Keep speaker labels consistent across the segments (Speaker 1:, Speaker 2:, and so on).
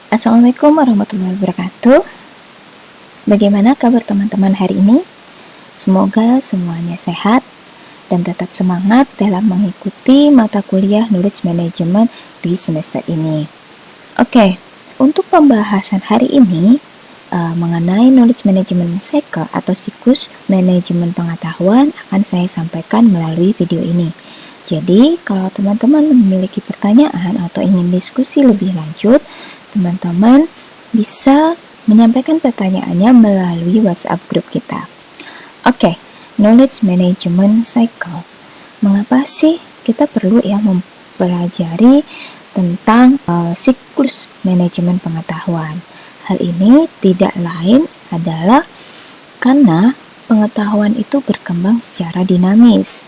Speaker 1: Assalamualaikum warahmatullahi wabarakatuh. Bagaimana kabar teman-teman hari ini? Semoga semuanya sehat dan tetap semangat dalam mengikuti mata kuliah Knowledge Management di semester ini. Oke, untuk pembahasan hari ini mengenai Knowledge Management Cycle atau siklus manajemen pengetahuan akan saya sampaikan melalui video ini. Jadi, kalau teman-teman memiliki pertanyaan atau ingin diskusi lebih lanjut, teman-teman bisa menyampaikan pertanyaannya melalui WhatsApp grup kita. Oke, Knowledge Management Cycle. Mengapa sih kita perlu mempelajari tentang siklus manajemen pengetahuan? Hal ini tidak lain adalah karena pengetahuan itu berkembang secara dinamis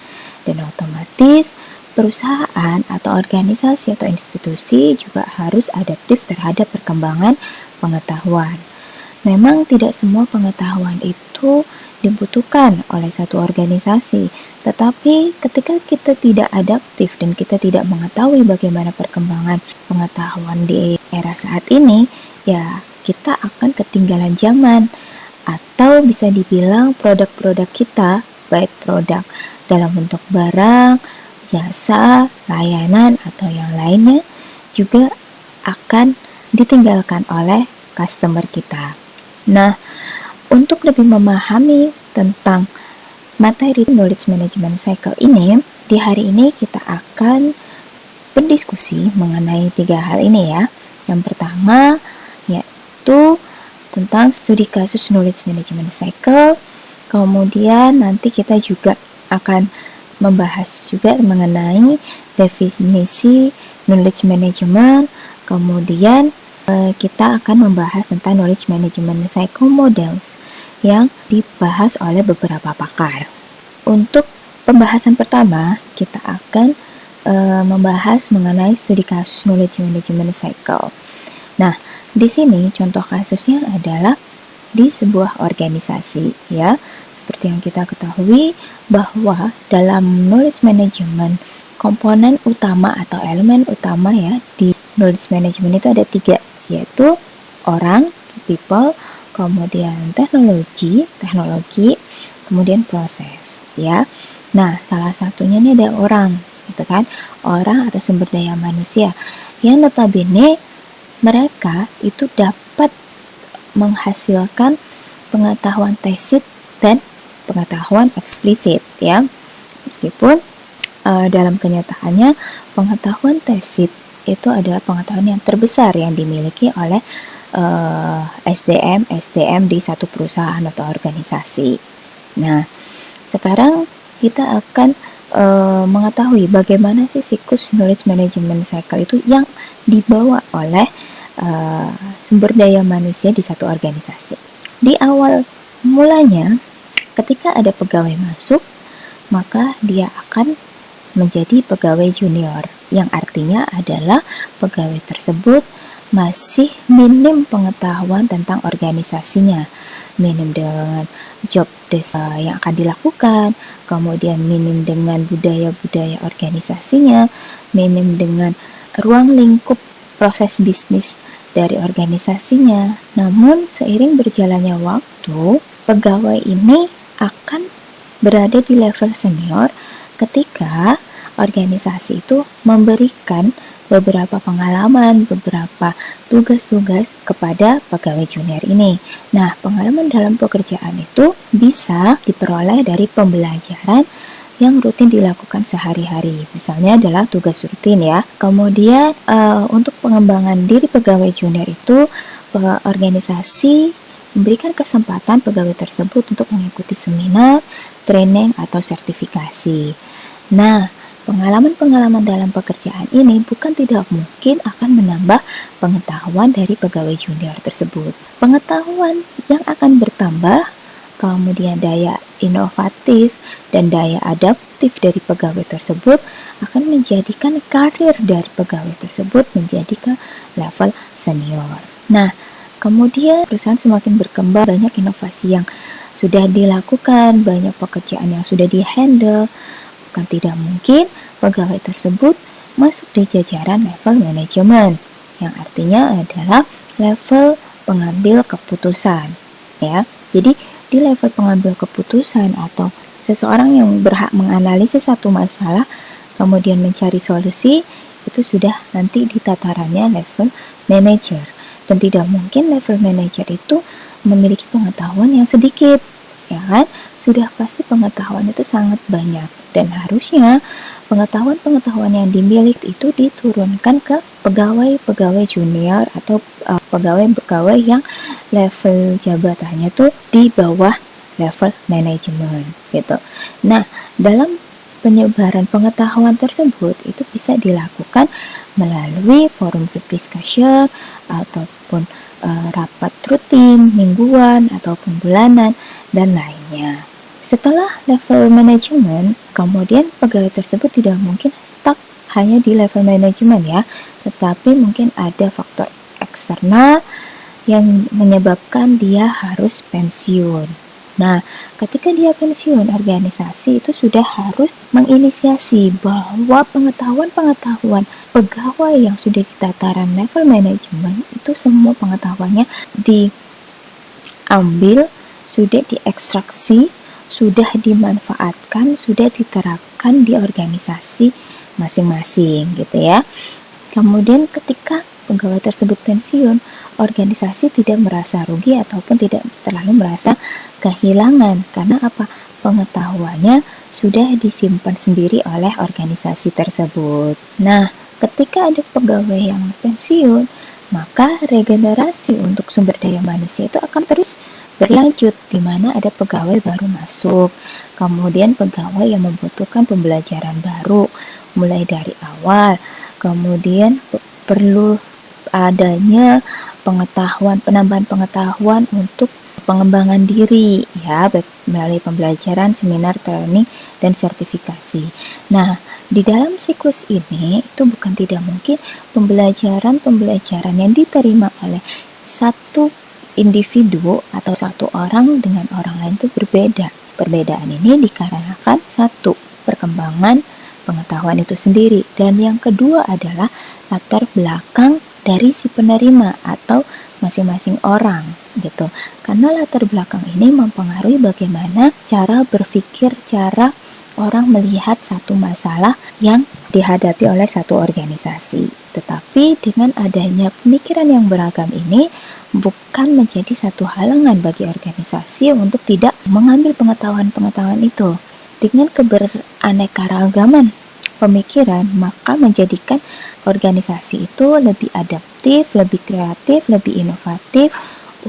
Speaker 1: dan otomatis perusahaan atau organisasi atau institusi juga harus adaptif terhadap perkembangan pengetahuan. Memang tidak semua pengetahuan itu dibutuhkan oleh satu organisasi, tetapi ketika kita tidak adaptif dan kita tidak mengetahui bagaimana perkembangan pengetahuan di era saat ini, ya kita akan ketinggalan zaman, atau bisa dibilang produk-produk kita, baik produk dalam bentuk barang, jasa, layanan, atau yang lainnya juga akan ditinggalkan oleh customer kita. Nah, untuk lebih memahami tentang materi Knowledge Management Cycle ini, di hari ini kita akan berdiskusi mengenai 3 hal ini ya. Yang pertama yaitu tentang studi kasus Knowledge Management Cycle. Kemudian nanti kita juga akan membahas juga mengenai definisi knowledge management. Kemudian kita akan membahas tentang knowledge management cycle models yang dibahas oleh beberapa pakar. Untuk pembahasan pertama, kita akan membahas mengenai studi kasus knowledge management cycle. Nah, di sini contoh kasusnya adalah di sebuah organisasi ya. Seperti yang kita ketahui bahwa dalam knowledge management komponen utama atau elemen utama ya di knowledge management itu ada 3, yaitu orang, people, kemudian teknologi, kemudian proses ya. Nah, salah satunya ini ada orang, gitu kan? Orang atau sumber daya manusia yang notabene mereka itu dapat menghasilkan pengetahuan tacit dan pengetahuan eksplisit ya. Meskipun dalam kenyataannya pengetahuan tacit itu adalah pengetahuan yang terbesar yang dimiliki oleh SDM di satu perusahaan atau organisasi. Nah, sekarang kita akan mengetahui bagaimana sih siklus knowledge management cycle itu yang dibawa oleh sumber daya manusia di satu organisasi. Di awal mulanya, ketika ada pegawai masuk, maka dia akan menjadi pegawai junior, yang artinya adalah pegawai tersebut masih minim pengetahuan tentang organisasinya, minim dengan job desk yang akan dilakukan, kemudian minim dengan budaya-budaya organisasinya, minim dengan ruang lingkup proses bisnis dari organisasinya. Namun seiring berjalannya waktu, pegawai ini akan berada di level senior ketika organisasi itu memberikan beberapa pengalaman, beberapa tugas-tugas kepada pegawai junior ini. Nah, pengalaman dalam pekerjaan itu bisa diperoleh dari pembelajaran yang rutin dilakukan sehari-hari. Misalnya adalah tugas rutin ya. Kemudian untuk pengembangan diri pegawai junior itu, organisasi memberikan kesempatan pegawai tersebut untuk mengikuti seminar, training, atau sertifikasi. Nah, pengalaman-pengalaman dalam pekerjaan ini bukan tidak mungkin akan menambah pengetahuan dari pegawai junior tersebut. Pengetahuan yang akan bertambah, kemudian daya inovatif dan daya adaptif dari pegawai tersebut akan menjadikan karir dari pegawai tersebut menjadi ke level senior. Nah, kemudian perusahaan semakin berkembang, banyak inovasi yang sudah dilakukan, banyak pekerjaan yang sudah dihandle. Bukan tidak mungkin pegawai tersebut masuk di jajaran level manajemen, yang artinya adalah level pengambil keputusan, ya. Jadi di level pengambil keputusan atau seseorang yang berhak menganalisis satu masalah kemudian mencari solusi, itu sudah nanti di tatarannya level manager. Dan tidak mungkin level manager itu memiliki pengetahuan yang sedikit, ya kan? Sudah pasti pengetahuan itu sangat banyak, dan harusnya pengetahuan-pengetahuan yang dimiliki itu diturunkan ke pegawai-pegawai junior atau pegawai-pegawai yang level jabatannya tuh di bawah level manajemen gitu. Nah, dalam penyebaran pengetahuan tersebut itu bisa dilakukan melalui forum group discussion ataupun rapat rutin, mingguan ataupun bulanan dan lainnya. Setelah level manajemen, kemudian pegawai tersebut tidak mungkin stuck hanya di level manajemen ya, tetapi mungkin ada faktor eksternal yang menyebabkan dia harus pensiun. Nah, ketika dia pensiun, organisasi itu sudah harus menginisiasi bahwa pengetahuan-pengetahuan pegawai yang sudah di tataran level manajemen itu semua pengetahuannya diambil, sudah diekstraksi, sudah dimanfaatkan, sudah diterapkan di organisasi masing-masing gitu ya. Kemudian ketika pegawai tersebut pensiun, organisasi tidak merasa rugi ataupun tidak terlalu merasa kehilangan. Karena apa? Pengetahuannya sudah disimpan sendiri oleh organisasi tersebut. Nah, ketika ada pegawai yang pensiun, maka regenerasi untuk sumber daya manusia itu akan terus berlanjut, di mana ada pegawai baru masuk, kemudian pegawai yang membutuhkan pembelajaran baru mulai dari awal, kemudian perlu adanya penambahan pengetahuan untuk pengembangan diri ya, baik melalui pembelajaran, seminar, training, dan sertifikasi. Nah, di dalam siklus ini itu bukan tidak mungkin pembelajaran yang diterima oleh satu individu atau satu orang dengan orang lain itu berbeda. Perbedaan ini dikarenakan satu, perkembangan pengetahuan itu sendiri, dan yang kedua adalah latar belakang dari si penerima atau masing-masing orang gitu. Karena latar belakang ini mempengaruhi bagaimana cara berpikir, cara orang melihat satu masalah yang dihadapi oleh satu organisasi. Tetapi dengan adanya pemikiran yang beragam ini bukan menjadi satu halangan bagi organisasi untuk tidak mengambil pengetahuan-pengetahuan itu. Dengan keberaneka-ragaman pemikiran, maka menjadikan organisasi itu lebih adaptif, lebih kreatif, lebih inovatif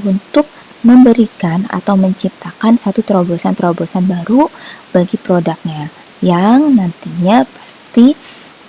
Speaker 1: untuk memberikan atau menciptakan satu terobosan-terobosan baru bagi produknya yang nantinya pasti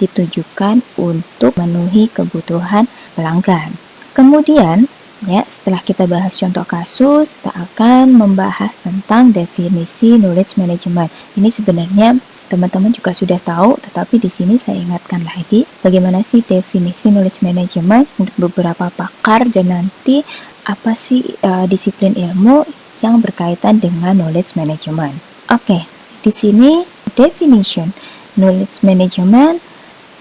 Speaker 1: ditujukan untuk memenuhi kebutuhan pelanggan. Kemudian, ya, setelah kita bahas contoh kasus, kita akan membahas tentang definisi knowledge management. Ini sebenarnya teman-teman juga sudah tahu, tetapi di sini saya ingatkan lagi bagaimana sih definisi knowledge management untuk beberapa pakar dan nanti apa sih disiplin ilmu yang berkaitan dengan knowledge management. Oke, di sini definition knowledge management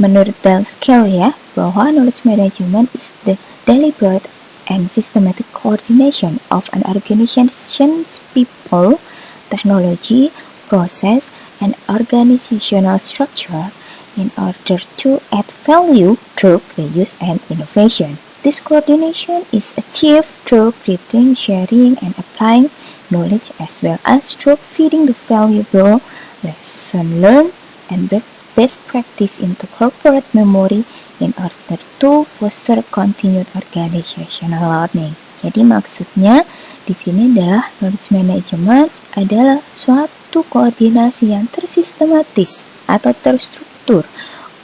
Speaker 1: menurut Del Scale ya, bahwa knowledge management is the deliberate and systematic coordination of an organization's people, technology, process, and organizational structure in order to add value through reuse and innovation. This coordination is achieved through creating, sharing, and applying knowledge as well as through feeding the valuable lesson learned and best practice into corporate memory in order to foster continued organizational learning. Jadi maksudnya di sini adalah knowledge management adalah suatu koordinasi yang tersistematis atau terstruktur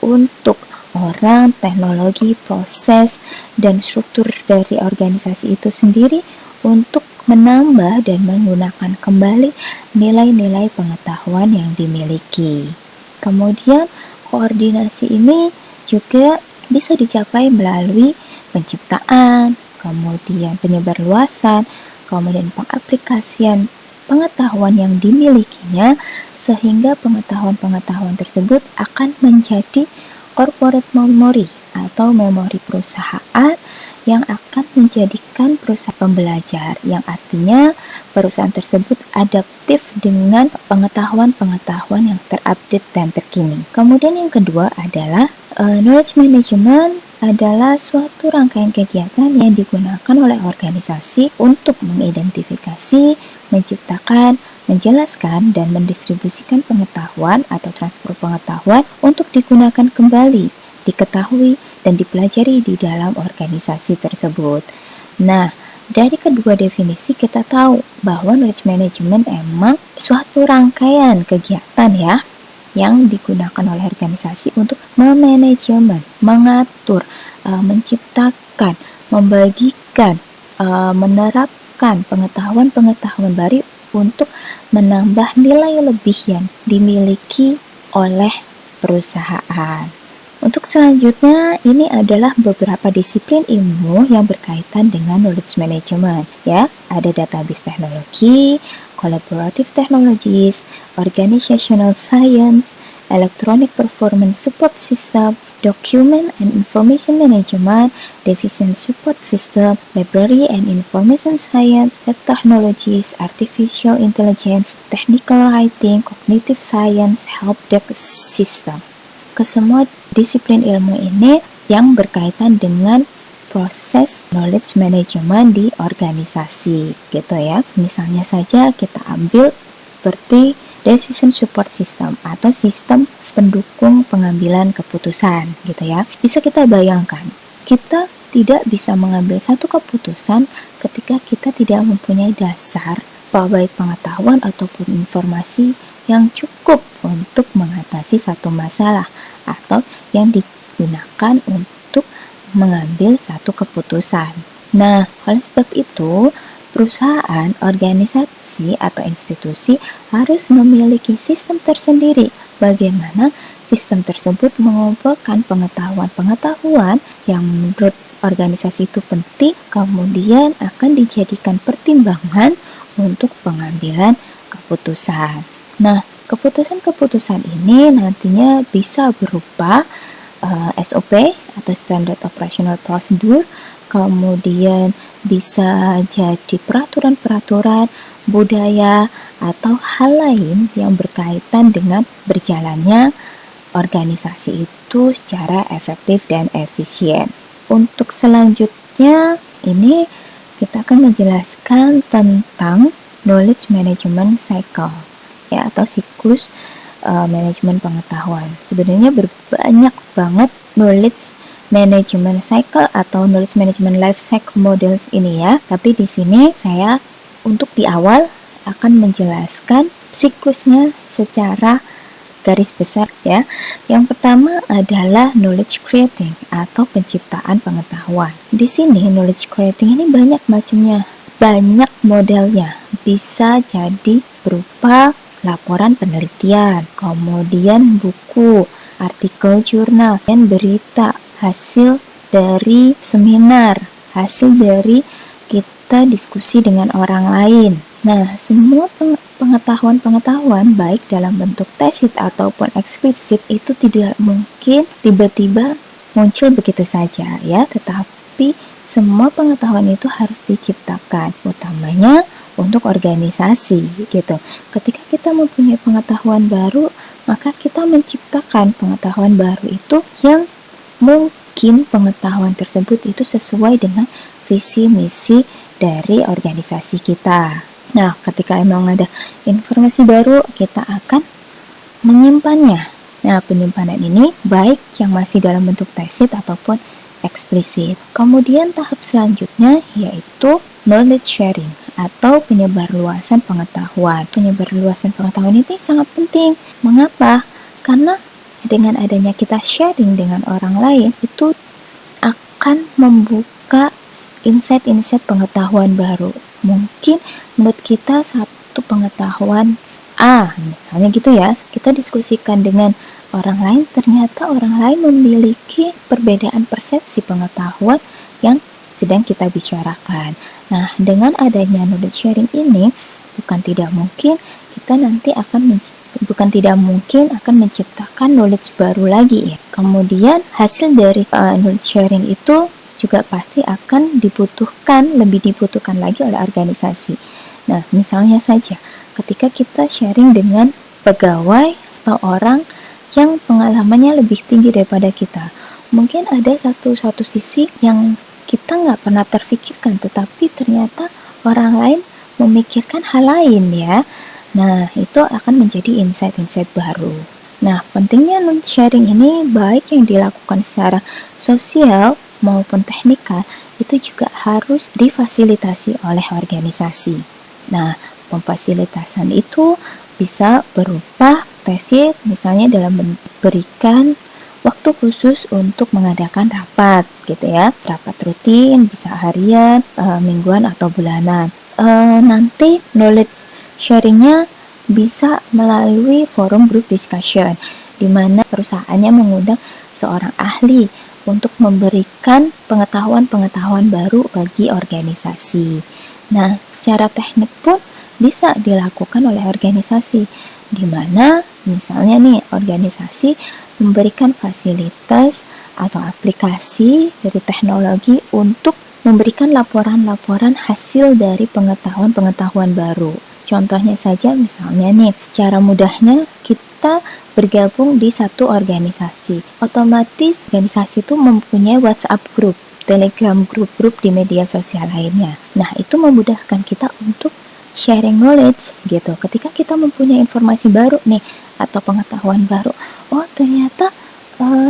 Speaker 1: untuk orang, teknologi, proses, dan struktur dari organisasi itu sendiri untuk menambah dan menggunakan kembali nilai-nilai pengetahuan yang dimiliki. Kemudian koordinasi ini juga bisa dicapai melalui penciptaan, kemudian penyebarluasan, kemudian pengaplikasian pengetahuan yang dimilikinya sehingga pengetahuan-pengetahuan tersebut akan menjadi corporate memory atau memori perusahaan yang akan menjadikan perusahaan pembelajar, yang artinya perusahaan tersebut adaptif dengan pengetahuan-pengetahuan yang terupdate dan terkini. Kemudian yang kedua adalah knowledge management adalah suatu rangkaian kegiatan yang digunakan oleh organisasi untuk mengidentifikasi, menciptakan, menjelaskan, dan mendistribusikan pengetahuan atau transfer pengetahuan untuk digunakan kembali, diketahui, dan dipelajari di dalam organisasi tersebut. Nah, dari kedua definisi kita tahu bahwa knowledge management emang suatu rangkaian kegiatan ya, yang digunakan oleh organisasi untuk memanajemen, mengatur, menciptakan, membagikan, menerapkan pengetahuan-pengetahuan baru untuk menambah nilai lebih yang dimiliki oleh perusahaan. Untuk selanjutnya, ini adalah beberapa disiplin ilmu yang berkaitan dengan knowledge management ya. Ada database technology, collaborative technologies, organizational science, electronic performance support system, document and information management, decision support system, library and information science, web technologies, artificial intelligence, technical writing, cognitive science, help desk system. Kesemua disiplin ilmu ini yang berkaitan dengan proses knowledge management di organisasi gitu ya. Misalnya saja kita ambil seperti decision support system atau sistem pendukung pengambilan keputusan gitu ya. Bisa kita bayangkan, kita tidak bisa mengambil satu keputusan ketika kita tidak mempunyai dasar baik pengetahuan ataupun informasi yang cukup untuk mengatasi satu masalah atau yang digunakan untuk mengambil satu keputusan. Nah, oleh sebab itu, perusahaan, organisasi, atau institusi harus memiliki sistem tersendiri. Bagaimana sistem tersebut mengumpulkan pengetahuan-pengetahuan yang menurut organisasi itu penting, kemudian akan dijadikan pertimbangan untuk pengambilan keputusan. Nah, keputusan-keputusan ini nantinya bisa berupa SOP atau Standard Operational Procedure, kemudian bisa jadi peraturan-peraturan, budaya, atau hal lain yang berkaitan dengan berjalannya organisasi itu secara efektif dan efisien. Untuk selanjutnya, ini kita akan menjelaskan tentang knowledge management cycle ya, atau siklus manajemen pengetahuan. Sebenarnya banyak banget knowledge management cycle atau knowledge management life cycle models ini ya. Tapi di sini saya untuk di awal akan menjelaskan siklusnya secara garis besar ya. Yang pertama adalah knowledge creating atau penciptaan pengetahuan. Di sini knowledge creating ini banyak macamnya, banyak modelnya. Bisa jadi berupa laporan penelitian, kemudian buku, artikel jurnal, dan berita, hasil dari seminar, hasil dari kita diskusi dengan orang lain. Nah, semua pengetahuan-pengetahuan baik dalam bentuk tesis ataupun eksplisit itu tidak mungkin tiba-tiba muncul begitu saja ya, tetapi semua pengetahuan itu harus diciptakan, utamanya untuk organisasi gitu. Ketika kita mempunyai pengetahuan baru, maka kita menciptakan pengetahuan baru itu yang mungkin pengetahuan tersebut itu sesuai dengan visi misi dari organisasi kita. Nah, ketika emang ada informasi baru, kita akan menyimpannya. Nah, penyimpanan ini baik yang masih dalam bentuk tesis ataupun eksplisit. Kemudian tahap selanjutnya yaitu knowledge sharing atau penyebarluasan pengetahuan. Penyebarluasan pengetahuan itu sangat penting. Mengapa? Karena dengan adanya kita sharing dengan orang lain, itu akan membuka insight-insight pengetahuan baru. Mungkin menurut kita satu pengetahuan A, misalnya gitu ya, kita diskusikan dengan orang lain, ternyata orang lain memiliki perbedaan persepsi pengetahuan yang sedang kita bicarakan. Nah, dengan adanya knowledge sharing ini, bukan tidak mungkin akan menciptakan knowledge baru lagi ya. Kemudian hasil dari knowledge sharing itu juga pasti akan lebih dibutuhkan lagi oleh organisasi. Nah, misalnya saja ketika kita sharing dengan pegawai atau orang yang pengalamannya lebih tinggi daripada kita, mungkin ada satu sisi yang kita nggak pernah terfikirkan, tetapi ternyata orang lain memikirkan hal lain ya. Nah, itu akan menjadi insight-insight baru. Nah, pentingnya sharing ini baik yang dilakukan secara sosial maupun teknikal itu juga harus difasilitasi oleh organisasi. Nah, pemfasilitasan itu bisa berupa tesis, misalnya dalam memberikan waktu khusus untuk mengadakan rapat gitu ya, rapat rutin bisa harian, mingguan atau bulanan. Nanti knowledge sharingnya bisa melalui forum group discussion, di mana perusahaannya mengundang seorang ahli untuk memberikan pengetahuan-pengetahuan baru bagi organisasi. Nah, secara teknik pun bisa dilakukan oleh organisasi, di mana misalnya nih organisasi memberikan fasilitas atau aplikasi dari teknologi untuk memberikan laporan-laporan hasil dari pengetahuan-pengetahuan baru. Contohnya saja misalnya nih, secara mudahnya kita bergabung di satu organisasi. Otomatis organisasi itu mempunyai WhatsApp group, Telegram grup-grup di media sosial lainnya. Nah, itu memudahkan kita untuk sharing knowledge gitu. Ketika kita mempunyai informasi baru nih atau pengetahuan baru, oh ternyata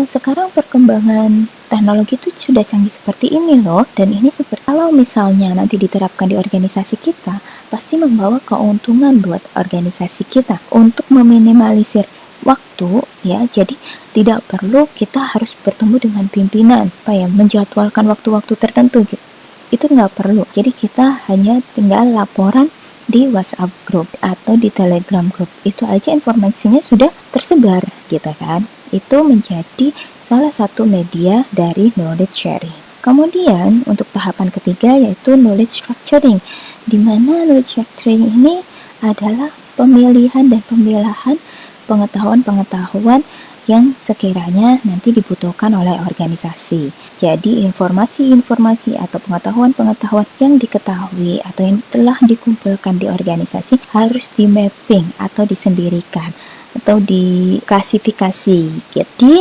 Speaker 1: sekarang perkembangan teknologi itu sudah canggih seperti ini loh, dan ini seperti kalau misalnya nanti diterapkan di organisasi kita, pasti membawa keuntungan buat organisasi kita untuk meminimalisir waktu ya. Jadi tidak perlu kita harus bertemu dengan pimpinan, menjadwalkan waktu-waktu tertentu gitu. Itu nggak perlu. Jadi kita hanya tinggal laporan di WhatsApp group atau di Telegram group. Itu aja informasinya sudah tersebar gitu kan. Itu menjadi salah satu media dari knowledge sharing. Kemudian untuk tahapan ketiga yaitu knowledge structuring, di mana knowledge structuring ini adalah pemilihan dan pemilahan pengetahuan-pengetahuan yang sekiranya nanti dibutuhkan oleh organisasi. Jadi informasi-informasi atau pengetahuan-pengetahuan yang diketahui atau yang telah dikumpulkan di organisasi harus di mapping atau disendirikan atau diklasifikasi. Jadi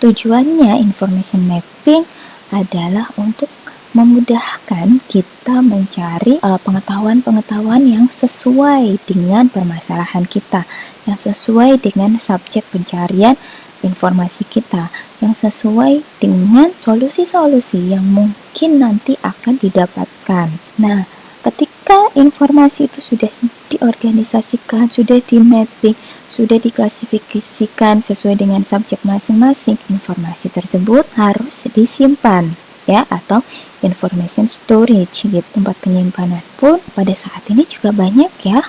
Speaker 1: tujuannya information mapping adalah untuk memudahkan kita mencari pengetahuan-pengetahuan yang sesuai dengan permasalahan kita, yang sesuai dengan subjek pencarian informasi kita, yang sesuai dengan solusi-solusi yang mungkin nanti akan didapatkan. Nah, ketika informasi itu sudah diorganisasikan, sudah di mapping, sudah diklasifikasikan sesuai dengan subjek masing-masing, informasi tersebut harus disimpan ya, atau information storage gitu. Tempat penyimpanan pun pada saat ini juga banyak ya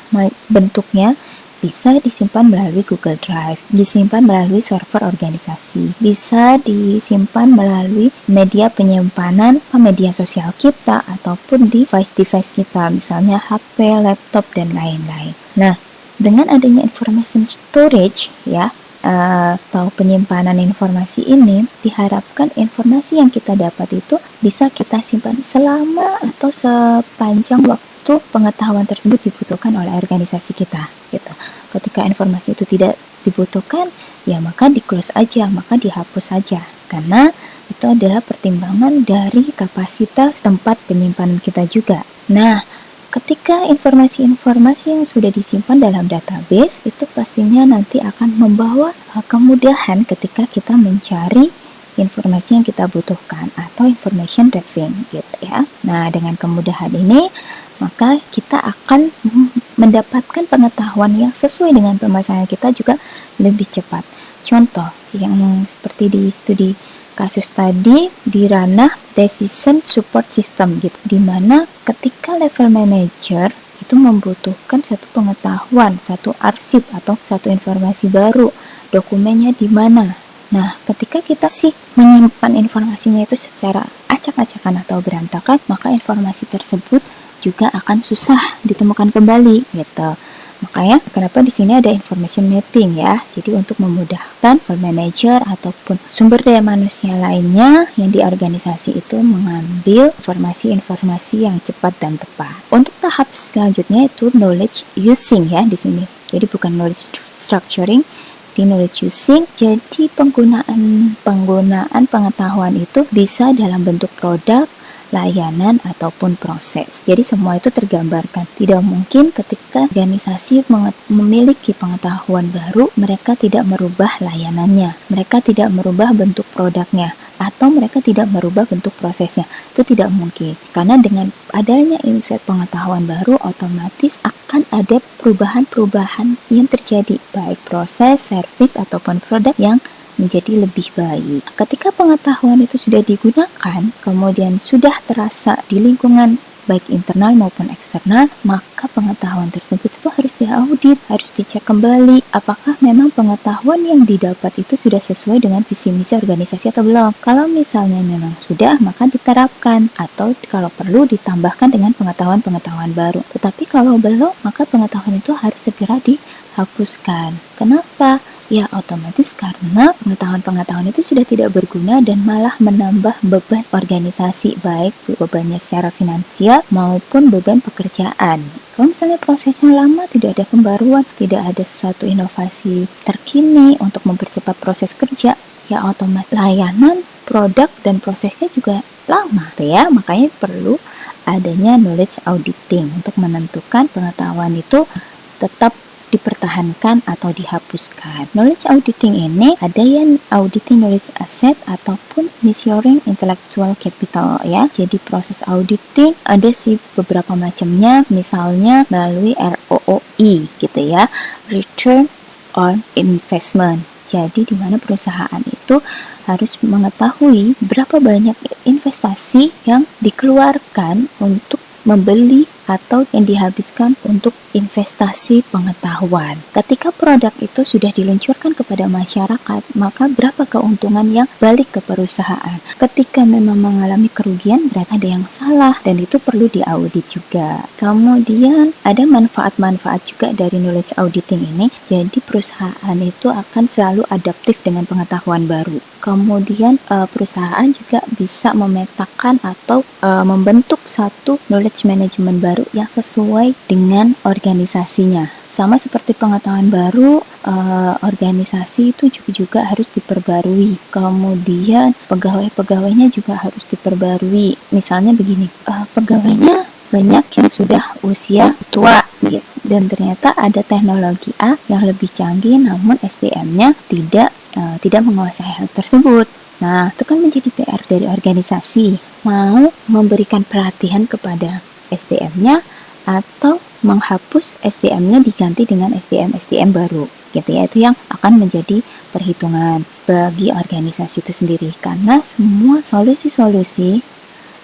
Speaker 1: bentuknya. Bisa disimpan melalui Google Drive, disimpan melalui server organisasi, bisa disimpan melalui media penyimpanan media sosial kita ataupun device-device kita, misalnya HP, laptop, dan lain-lain. Nah, dengan adanya information storage ya, atau penyimpanan informasi ini, diharapkan informasi yang kita dapat itu bisa kita simpan selama atau sepanjang waktu pengetahuan tersebut dibutuhkan oleh organisasi kita gitu. Ketika informasi itu tidak dibutuhkan, ya maka di-close aja, maka dihapus saja, karena itu adalah pertimbangan dari kapasitas tempat penyimpanan kita juga. Nah, ketika informasi-informasi yang sudah disimpan dalam database itu pastinya nanti akan membawa kemudahan ketika kita mencari informasi yang kita butuhkan atau information retrieving gitu ya. Nah, dengan kemudahan ini maka kita akan mendapatkan pengetahuan yang sesuai dengan permasalahan kita juga lebih cepat. Contoh yang seperti di studi kasus tadi di ranah decision support system gitu, di mana ketika level manager itu membutuhkan satu pengetahuan, satu arsip atau satu informasi baru, dokumennya di mana. Nah, ketika kita menyimpan informasinya itu secara acak-acakan atau berantakan, maka informasi tersebut juga akan susah ditemukan kembali gitu. Makanya kenapa di sini ada information mapping ya. Jadi untuk memudahkan manager ataupun sumber daya manusia lainnya yang di organisasi itu mengambil informasi-informasi yang cepat dan tepat. Untuk tahap selanjutnya itu knowledge using ya di sini. Jadi bukan knowledge structuring, di knowledge using. Jadi penggunaan pengetahuan itu bisa dalam bentuk produk, layanan, ataupun proses. Jadi semua itu tergambarkan. Tidak mungkin ketika organisasi memiliki pengetahuan baru, mereka tidak merubah layanannya, mereka tidak merubah bentuk produknya, atau mereka tidak merubah bentuk prosesnya. Itu tidak mungkin. Karena dengan adanya insight pengetahuan baru, otomatis akan ada perubahan-perubahan yang terjadi, baik proses, service, ataupun produk yang menjadi lebih baik. Ketika pengetahuan itu sudah digunakan, kemudian sudah terasa di lingkungan baik internal maupun eksternal, maka pengetahuan tersebut itu harus diaudit, harus dicek kembali apakah memang pengetahuan yang didapat itu sudah sesuai dengan visi misi organisasi atau belum. Kalau misalnya memang sudah, maka diterapkan, atau kalau perlu ditambahkan dengan pengetahuan-pengetahuan baru. Tetapi kalau belum, maka pengetahuan itu harus segera dihapuskan. Kenapa? Ya otomatis karena pengetahuan-pengetahuan itu sudah tidak berguna dan malah menambah beban organisasi, baik bebannya secara finansial maupun beban pekerjaan. Kalau misalnya prosesnya lama, tidak ada pembaruan, tidak ada suatu inovasi terkini untuk mempercepat proses kerja, ya otomatis layanan, produk, dan prosesnya juga lama, ya. Makanya perlu adanya knowledge auditing untuk menentukan pengetahuan itu tetap dipertahankan atau dihapuskan. Knowledge auditing ini ada yang auditing knowledge asset ataupun measuring intellectual capital ya. Jadi proses auditing ada sih beberapa macamnya, misalnya melalui ROI gitu ya, return on investment. Jadi di mana perusahaan itu harus mengetahui berapa banyak investasi yang dikeluarkan untuk membeli atau yang dihabiskan untuk investasi pengetahuan. Ketika produk itu sudah diluncurkan kepada masyarakat, maka berapa keuntungan yang balik ke perusahaan. Ketika memang mengalami kerugian, berarti ada yang salah dan itu perlu diaudit juga. Kemudian ada manfaat-manfaat juga dari knowledge auditing ini. Jadi perusahaan itu akan selalu adaptif dengan pengetahuan baru. Kemudian perusahaan juga bisa memetakan atau membentuk satu knowledge management baru yang sesuai dengan organisasinya. Sama seperti pengetahuan baru, organisasi itu juga harus diperbarui. Kemudian pegawai-pegawainya juga harus diperbarui. Misalnya begini, pegawainya banyak yang sudah usia tua gitu. Dan ternyata ada teknologi A yang lebih canggih, namun SDM-nya tidak menguasai hal tersebut. Nah, itu kan menjadi PR dari organisasi. Mau memberikan pelatihan kepada SDM-nya atau menghapus SDM-nya diganti dengan SDM baru. Gitu ya, itu yang akan menjadi perhitungan bagi organisasi itu sendiri. Karena semua solusi-solusi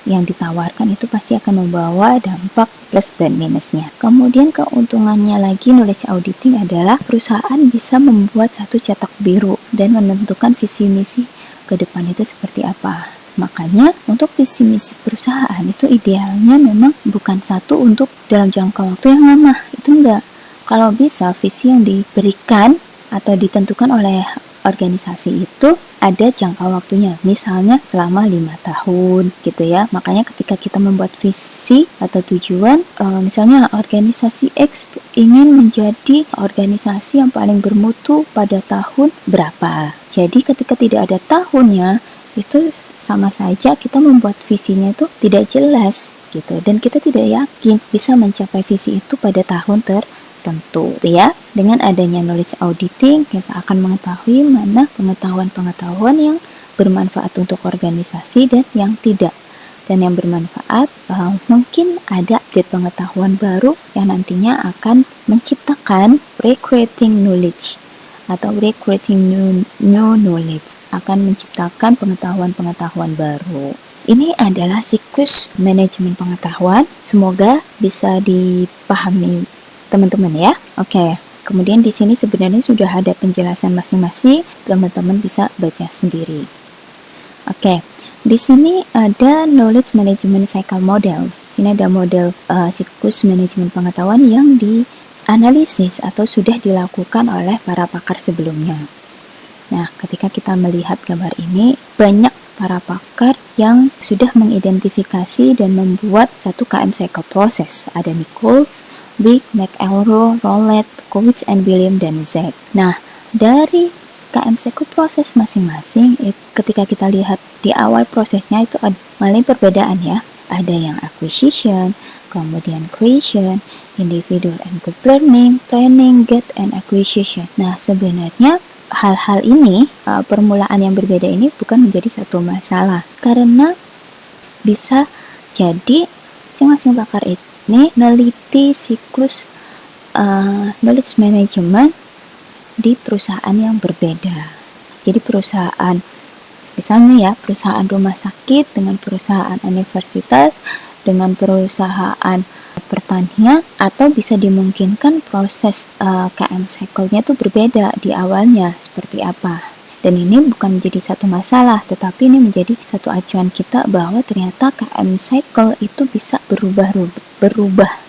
Speaker 1: yang ditawarkan itu pasti akan membawa dampak plus dan minusnya. Kemudian keuntungannya lagi knowledge auditing adalah perusahaan bisa membuat satu cetak biru dan menentukan visi misi ke depan itu seperti apa. Makanya untuk visi misi perusahaan itu idealnya memang bukan satu untuk dalam jangka waktu yang lama, itu enggak. Kalau bisa visi yang diberikan atau ditentukan oleh organisasi itu ada jangka waktunya, misalnya selama 5 tahun gitu ya. Makanya ketika kita membuat visi atau tujuan, misalnya organisasi X ingin menjadi organisasi yang paling bermutu pada tahun berapa. Jadi ketika tidak ada tahunnya, itu sama saja kita membuat visinya itu tidak jelas gitu, dan kita tidak yakin bisa mencapai visi itu pada tahun tertentu ya. Dengan adanya knowledge auditing, kita akan mengetahui mana pengetahuan-pengetahuan yang bermanfaat untuk organisasi dan yang tidak. Dan yang bermanfaat mungkin ada update pengetahuan baru yang nantinya akan menciptakan recreating knowledge atau recreating new knowledge, akan menciptakan pengetahuan-pengetahuan baru. Ini adalah siklus manajemen pengetahuan. Semoga bisa dipahami teman-teman ya. Oke. Kemudian di sini sebenarnya sudah ada penjelasan masing-masing, teman-teman bisa baca sendiri. Oke. Di sini ada knowledge management cycle model. Sini ada model siklus manajemen pengetahuan yang dianalisis atau sudah dilakukan oleh para pakar sebelumnya. Nah, ketika kita melihat gambar ini, banyak para pakar yang sudah mengidentifikasi dan membuat satu KM cycle process. Ada Nichols, Wick, McElroy, Rowlett, Berkowitz, and William, dan Zek. Nah, dari KM cycle process masing-masing, ketika kita lihat di awal prosesnya itu ada malah perbedaan ya. Ada yang acquisition, kemudian creation, individual and group learning, planning, get, and acquisition. Nah, sebenarnya hal-hal ini, permulaan yang berbeda ini bukan menjadi satu masalah, karena bisa jadi masing-masing pakar ini meneliti siklus knowledge management di perusahaan yang berbeda. Jadi perusahaan, misalnya ya, perusahaan rumah sakit dengan perusahaan universitas, dengan perusahaan pertanian, atau bisa dimungkinkan proses KM cycle-nya itu berbeda di awalnya seperti apa. Dan ini bukan menjadi satu masalah, tetapi ini menjadi satu acuan kita bahwa ternyata KM cycle itu bisa berubah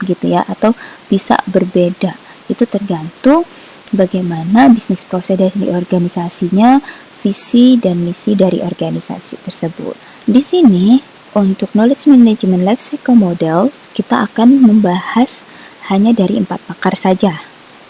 Speaker 1: gitu ya, atau bisa berbeda. Itu tergantung bagaimana bisnis proses dari organisasinya, visi dan misi dari organisasi tersebut. Di sini untuk knowledge management life cycle model, kita akan membahas hanya dari 4 pakar saja,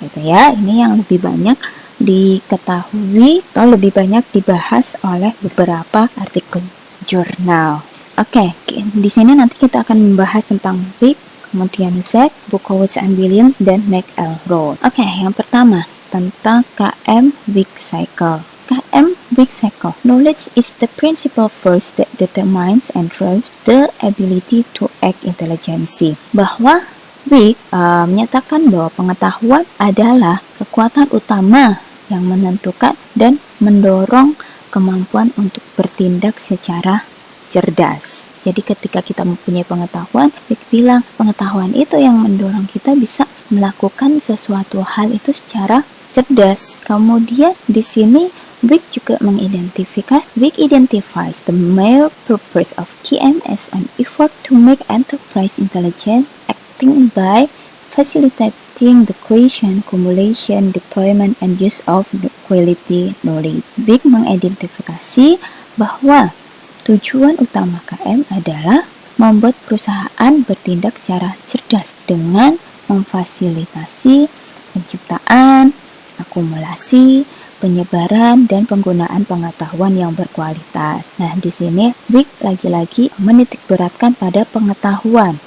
Speaker 1: gitu ya. Ini yang lebih banyak diketahui atau lebih banyak dibahas oleh beberapa artikel jurnal. Oke, di sini nanti kita akan membahas tentang Wick, kemudian Zek, Berkowitz and Williams, dan McElroy. Oke, yang pertama tentang KM Wick cycle. KM Wick cycle. Knowledge is the principal force that determines and drives the ability to act intelligently. Bahwa Wick menyatakan bahwa pengetahuan adalah kekuatan utama yang menentukan dan mendorong kemampuan untuk bertindak secara cerdas. Jadi ketika kita mempunyai pengetahuan, Wick bilang pengetahuan itu yang mendorong kita bisa melakukan sesuatu hal itu secara cerdas. Kemudian di sini Wick juga identifies the mere purpose of KM as an effort to make enterprise intelligent, acting by facilitating the creation, accumulation, deployment, and use of quality knowledge. Wick mengidentifikasi bahwa tujuan utama KM adalah membuat perusahaan bertindak secara cerdas dengan memfasilitasi penciptaan, akumulasi, penyebaran, dan penggunaan pengetahuan yang berkualitas. Nah, di sini Wick lagi-lagi menitikberatkan pada pengetahuan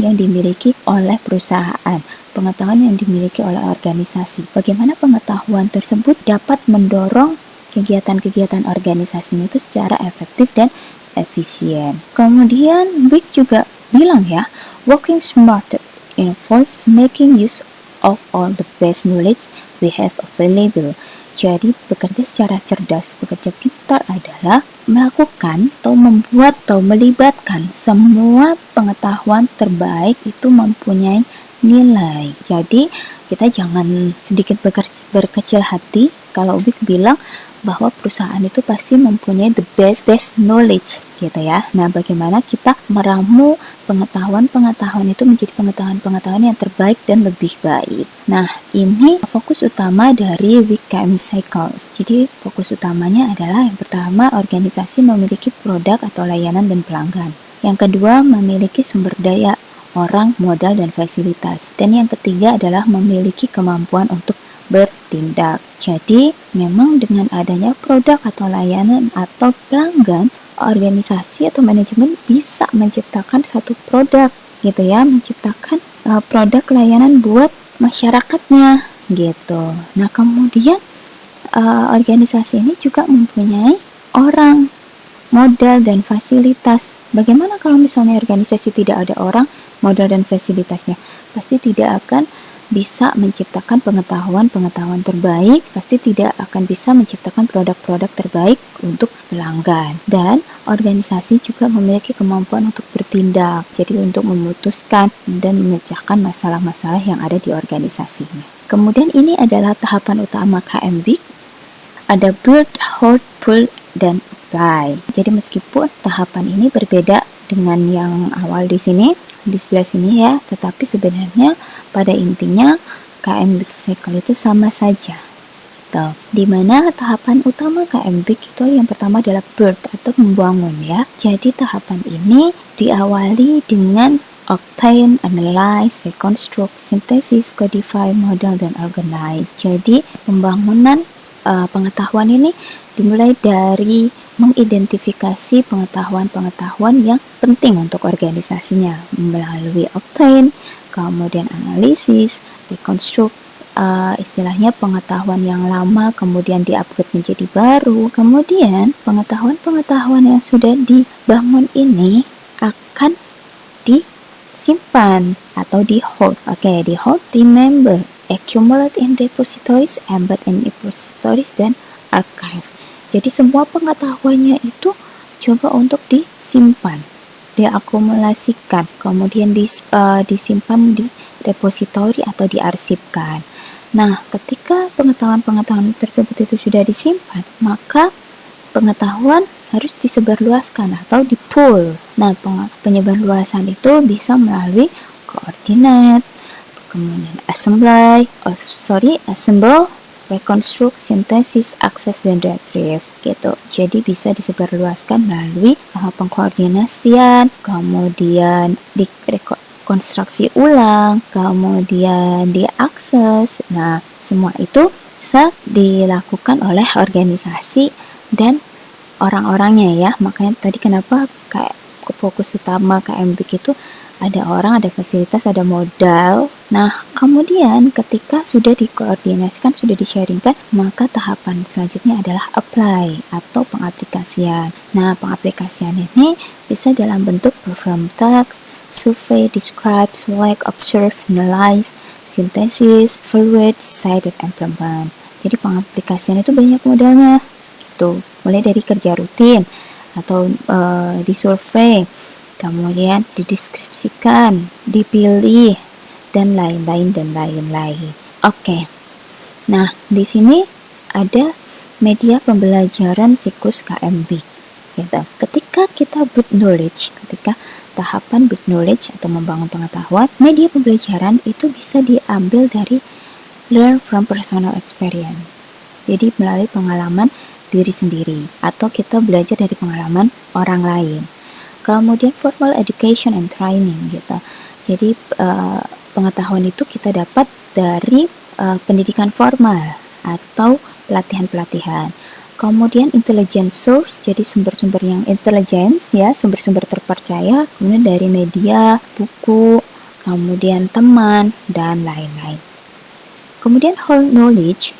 Speaker 1: yang dimiliki oleh perusahaan, pengetahuan yang dimiliki oleh organisasi. Bagaimana pengetahuan tersebut dapat mendorong kegiatan-kegiatan organisasinya itu secara efektif dan efisien. Kemudian Wick juga bilang ya, working smarter involves making use of all the best knowledge we have available. Jadi bekerja secara cerdas, bekerja pintar adalah melakukan atau membuat atau melibatkan semua pengetahuan terbaik itu mempunyai nilai. Jadi kita jangan sedikit berkecil hati kalau Wick bilang bahwa perusahaan itu pasti mempunyai the best knowledge gitu ya. Nah, bagaimana kita meramu pengetahuan itu menjadi pengetahuan yang terbaik dan lebih baik. Nah, ini fokus utama dari Wick KM Cycle. Jadi, fokus utamanya adalah yang pertama, organisasi memiliki produk atau layanan dan pelanggan. Yang kedua, memiliki sumber daya orang, modal, dan fasilitas. Dan yang ketiga adalah memiliki kemampuan untuk bertindak. Jadi, memang dengan adanya produk atau layanan atau pelanggan, organisasi atau manajemen bisa menciptakan satu produk gitu ya, menciptakan produk layanan buat masyarakatnya gitu. Nah, kemudian organisasi ini juga mempunyai orang, modal, dan fasilitas. Bagaimana kalau misalnya organisasi tidak ada orang, modal, dan fasilitasnya? Pasti tidak akan bisa menciptakan pengetahuan terbaik, pasti tidak akan bisa menciptakan produk-produk terbaik untuk pelanggan. Dan organisasi juga memiliki kemampuan untuk bertindak, jadi untuk memutuskan dan memecahkan masalah-masalah yang ada di organisasinya. Kemudian ini adalah tahapan utama KM Wick. Ada build, hold, pull, dan apply. Jadi meskipun tahapan ini berbeda dengan yang awal di sini, di sebelah sini ya, tetapi sebenarnya pada intinya KM Big Cycle itu sama saja. Dimana tahapan utama KM Big itu yang pertama adalah birth atau membangun ya. Jadi tahapan ini diawali dengan obtain, analyze, reconstruct, synthesis, codify, model, dan organize. Jadi pembangunan pengetahuan ini dimulai dari mengidentifikasi pengetahuan-pengetahuan yang penting untuk organisasinya melalui obtain, kemudian analisis, reconstruct, istilahnya pengetahuan yang lama kemudian diupgrade menjadi baru. Kemudian pengetahuan-pengetahuan yang sudah dibangun ini akan disimpan atau di hold. Di hold, remember, accumulate in repositories, embed in repositories, dan archive. Jadi semua pengetahuannya itu coba untuk disimpan, diakumulasikan, kemudian disimpan di repositori atau diarsipkan. Nah, ketika pengetahuan-pengetahuan tersebut itu sudah disimpan, maka pengetahuan harus disebarluaskan atau di-pool. Nah, penyebarluasan itu bisa melalui coordinate, kemudian assemble, reconstruct, synthesis, access, dan retrieve gitu. Jadi bisa disebarluaskan melalui pengkoordinasian, kemudian konstruksi ulang, kemudian diakses. Nah, semua itu bisa dilakukan oleh organisasi dan orang-orangnya ya. Makanya tadi kenapa kayak fokus utama KM Big itu ada orang, ada fasilitas, ada modal. Nah, kemudian ketika sudah dikoordinasikan, sudah di-sharingkan, maka tahapan selanjutnya adalah apply atau pengaplikasian. Nah, pengaplikasian ini bisa dalam bentuk perform task, survey, describe, select, observe, analyze, synthesis, evaluate, decide, dan implement. Jadi pengaplikasian itu banyak modalnya. Gitu. Mulai dari kerja rutin atau disurvey, kemudian dideskripsikan, dipilih, dan lain-lain. Oke. Nah, di sini ada media pembelajaran siklus KM Big. Gitu. Ketika kita build knowledge, ketika tahapan build knowledge atau membangun pengetahuan, media pembelajaran itu bisa diambil dari learn from personal experience. Jadi melalui pengalaman diri sendiri atau kita belajar dari pengalaman orang lain. Kemudian formal education and training gitu. Jadi pengetahuan itu kita dapat dari pendidikan formal atau pelatihan-pelatihan. Kemudian intelligence source, jadi sumber-sumber yang intelligence ya, sumber-sumber terpercaya, kemudian dari media, buku, kemudian teman, dan lain-lain. Kemudian whole knowledge,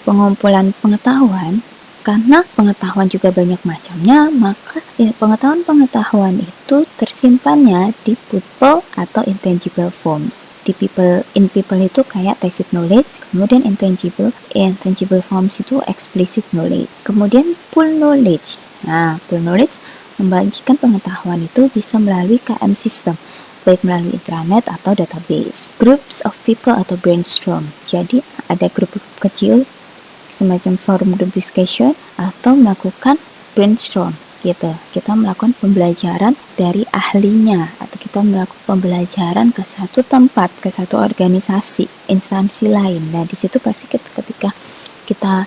Speaker 1: pengumpulan pengetahuan. Karena pengetahuan juga banyak macamnya, maka pengetahuan-pengetahuan itu tersimpannya di people atau intangible forms. In people itu kayak tacit knowledge, kemudian intangible forms itu explicit knowledge. Kemudian pool knowledge. Nah, pool knowledge membagikan pengetahuan itu bisa melalui KM system, baik melalui intranet atau database. Groups of people atau brainstorm. Jadi ada grup-grup kecil semacam forum group discussion atau melakukan brainstorm gitu. Kita melakukan pembelajaran dari ahlinya atau kita melakukan pembelajaran ke satu tempat, ke satu organisasi, instansi lain. Nah, di situ pasti ketika kita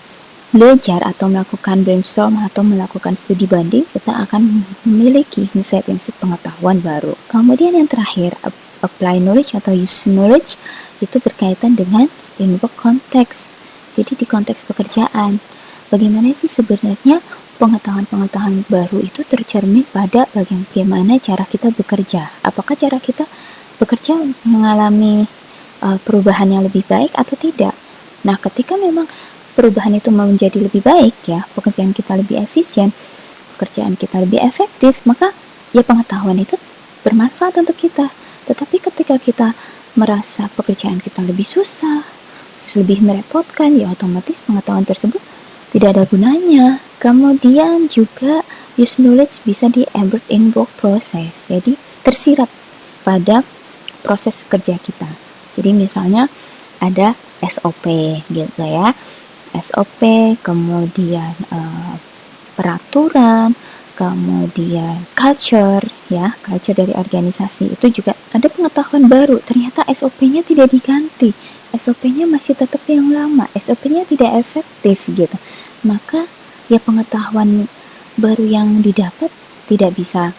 Speaker 1: belajar atau melakukan brainstorm atau melakukan studi banding, kita akan memiliki insight-insight pengetahuan baru. Kemudian yang terakhir, apply knowledge atau use knowledge itu berkaitan dengan in work context. Jadi di konteks pekerjaan, bagaimana sih sebenarnya pengetahuan-pengetahuan baru itu tercermin pada bagaimana cara kita bekerja. Apakah cara kita bekerja mengalami perubahan yang lebih baik atau tidak? Nah, ketika memang perubahan itu menjadi lebih baik ya, pekerjaan kita lebih efisien, pekerjaan kita lebih efektif, maka ya pengetahuan itu bermanfaat untuk kita. Tetapi ketika kita merasa pekerjaan kita lebih susah, lebih merepotkan, ya otomatis pengetahuan tersebut tidak ada gunanya. Kemudian juga use knowledge bisa di-embed in work process, jadi tersirat pada proses kerja kita. Jadi misalnya ada SOP gitu ya, SOP, kemudian peraturan, kemudian culture ya, culture dari organisasi itu juga ada pengetahuan baru, ternyata SOP-nya tidak diganti, SOP-nya masih tetap yang lama, SOP-nya tidak efektif gitu. Maka ya pengetahuan baru yang didapat tidak bisa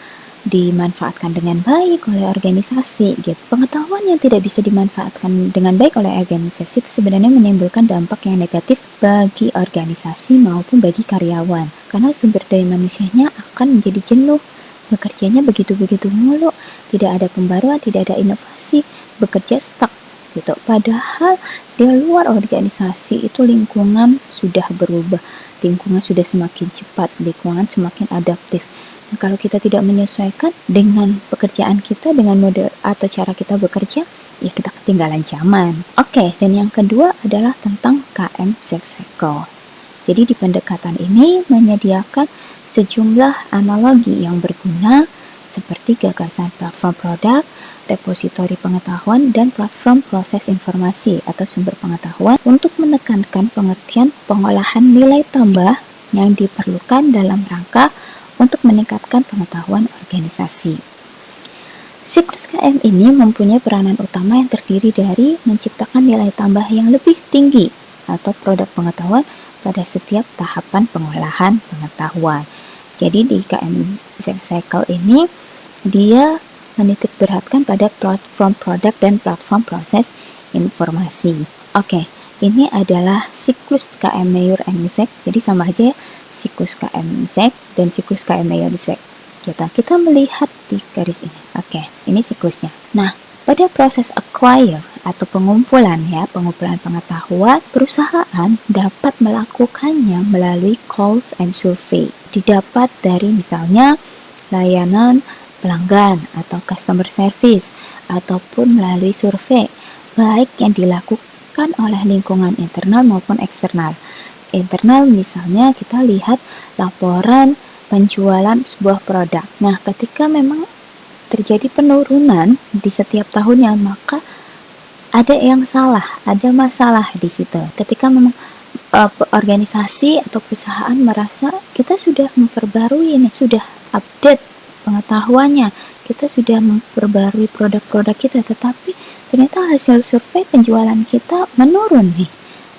Speaker 1: dimanfaatkan dengan baik oleh organisasi gitu. Pengetahuan yang tidak bisa dimanfaatkan dengan baik oleh organisasi itu sebenarnya menimbulkan dampak yang negatif bagi organisasi maupun bagi karyawan, karena sumber daya manusianya akan menjadi jenuh, bekerjanya begitu-begitu mulu, tidak ada pembaruan, tidak ada inovasi, bekerja stuck gitu. Padahal di luar organisasi itu lingkungan sudah berubah, lingkungan sudah semakin cepat, lingkungan semakin adaptif. Nah, kalau kita tidak menyesuaikan dengan pekerjaan kita, dengan model atau cara kita bekerja, ya kita ketinggalan zaman. Oke, dan yang kedua adalah tentang KM Cycle. Jadi di pendekatan ini menyediakan sejumlah analogi yang berguna seperti gagasan platform produk, repositori pengetahuan, dan platform proses informasi atau sumber pengetahuan untuk menekankan pengertian pengolahan nilai tambah yang diperlukan dalam rangka untuk meningkatkan pengetahuan organisasi. Siklus KM ini mempunyai peranan utama yang terdiri dari menciptakan nilai tambah yang lebih tinggi atau produk pengetahuan pada setiap tahapan pengolahan pengetahuan. Jadi di KM Cycle ini dia menitik beratkan pada platform produk dan platform proses informasi. Oke, ini adalah siklus KM Mayor and Zek. Jadi sama aja ya, siklus KM Zek dan siklus KM Mayor Zek. Kita melihat di garis ini. Oke, ini siklusnya. Nah, pada proses acquire atau pengumpulan pengetahuan, perusahaan dapat melakukannya melalui calls and survey. Didapat dari misalnya layanan pelanggan atau customer service ataupun melalui survei, baik yang dilakukan oleh lingkungan internal maupun eksternal. Internal misalnya kita lihat laporan penjualan sebuah produk. Nah, ketika memang terjadi penurunan di setiap tahunnya, maka ada yang salah, ada masalah di situ. Ketika memang organisasi atau perusahaan merasa kita sudah memperbarui ini, sudah update pengetahuannya, kita sudah memperbarui produk-produk kita, tetapi ternyata hasil survei penjualan kita menurun nih.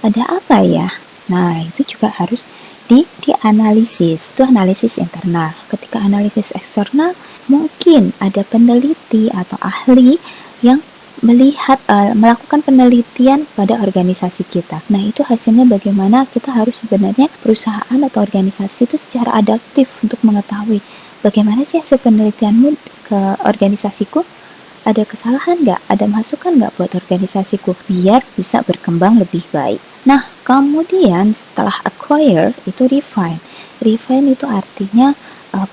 Speaker 1: Ada apa ya? Nah, itu juga harus dianalisis. Itu analisis internal. Ketika analisis eksternal, mungkin ada peneliti atau ahli yang melakukan penelitian pada organisasi kita. Nah, itu hasilnya bagaimana? Kita harus sebenarnya perusahaan atau organisasi itu secara adaptif untuk mengetahui bagaimana sih hasil penelitianmu ke organisasiku? Ada kesalahan nggak? Ada masukan nggak buat organisasiku? Biar bisa berkembang lebih baik. Nah, kemudian setelah acquire itu refine. Refine itu artinya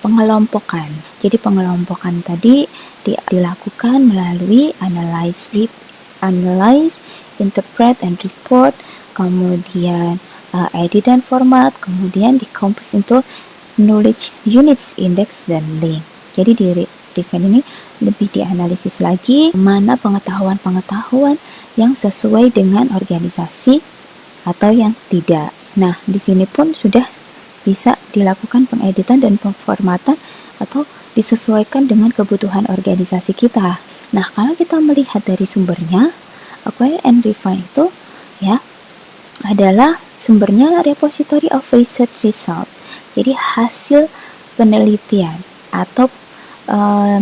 Speaker 1: pengelompokan. Jadi pengelompokan tadi dilakukan melalui analyze, interpret, and report, kemudian edit dan format, kemudian decompose into knowledge units, index, dan link. Jadi di refine ini lebih dianalisis lagi mana pengetahuan-pengetahuan yang sesuai dengan organisasi atau yang tidak. Nah, di sini pun sudah bisa dilakukan pengeditan dan pemformatan atau disesuaikan dengan kebutuhan organisasi kita. Nah, kalau kita melihat dari sumbernya, acquire and refine itu ya adalah sumbernya repository of research result. Jadi hasil penelitian atau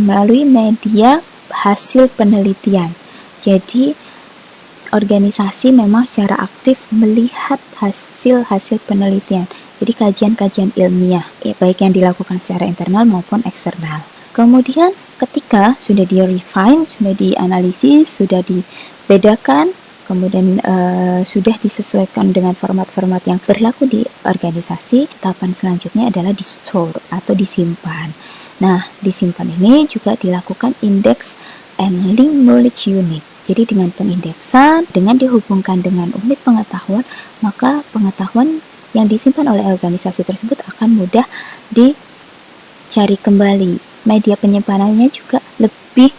Speaker 1: melalui media hasil penelitian. Jadi organisasi memang secara aktif melihat hasil-hasil penelitian. Jadi kajian-kajian ilmiah, baik yang dilakukan secara internal maupun eksternal. Kemudian ketika sudah di-refine, sudah dianalisis, sudah dibedakan, kemudian sudah disesuaikan dengan format-format yang berlaku di organisasi, tahapan selanjutnya adalah di-store atau disimpan. Nah, disimpan ini juga dilakukan index and link knowledge unit. Jadi dengan pengindeksan, dengan dihubungkan dengan unit pengetahuan, maka pengetahuan yang disimpan oleh organisasi tersebut akan mudah dicari kembali. Media penyimpanannya juga lebih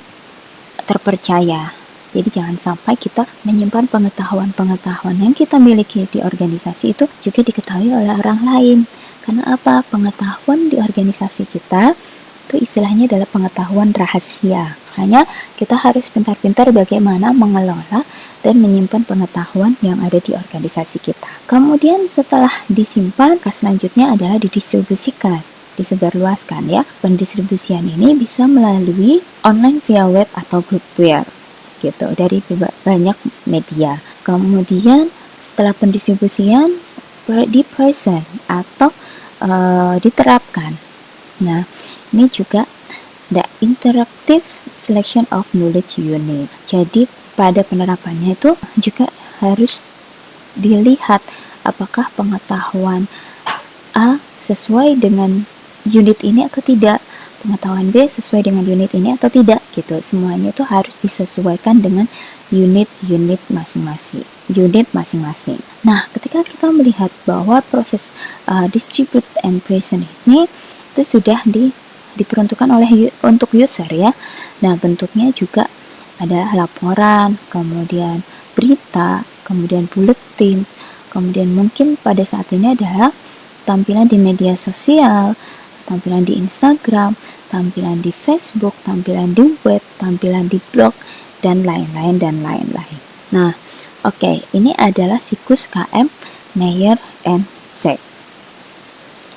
Speaker 1: terpercaya. Jadi jangan sampai kita menyimpan pengetahuan-pengetahuan yang kita miliki di organisasi itu juga diketahui oleh orang lain. Karena apa? Pengetahuan di organisasi kita itu istilahnya adalah pengetahuan rahasia. Hanya kita harus pintar-pintar bagaimana mengelola dan menyimpan pengetahuan yang ada di organisasi kita. Kemudian setelah disimpan, selanjutnya adalah didistribusikan, disebarluaskan ya. Pendistribusian ini bisa melalui online via web atau groupware gitu dari banyak media. Kemudian setelah pendistribusian di-present atau diterapkan. Nah, ini juga the interactive selection of knowledge unit. Jadi pada penerapannya itu juga harus dilihat apakah pengetahuan A sesuai dengan unit ini atau tidak, pengetahuan B sesuai dengan unit ini atau tidak gitu. Semuanya itu harus disesuaikan dengan unit-unit masing-masing. Nah, ketika kita melihat bahwa proses distribute and present ini itu sudah diperuntukkan untuk user ya. Nah, bentuknya juga ada laporan, kemudian berita, kemudian bulletins, kemudian mungkin pada saat ini adalah tampilan di media sosial, tampilan di Instagram, tampilan di Facebook, tampilan di web, tampilan di blog, dan lain-lain. Nah, oke, ini adalah siklus KM Meyer and Sack.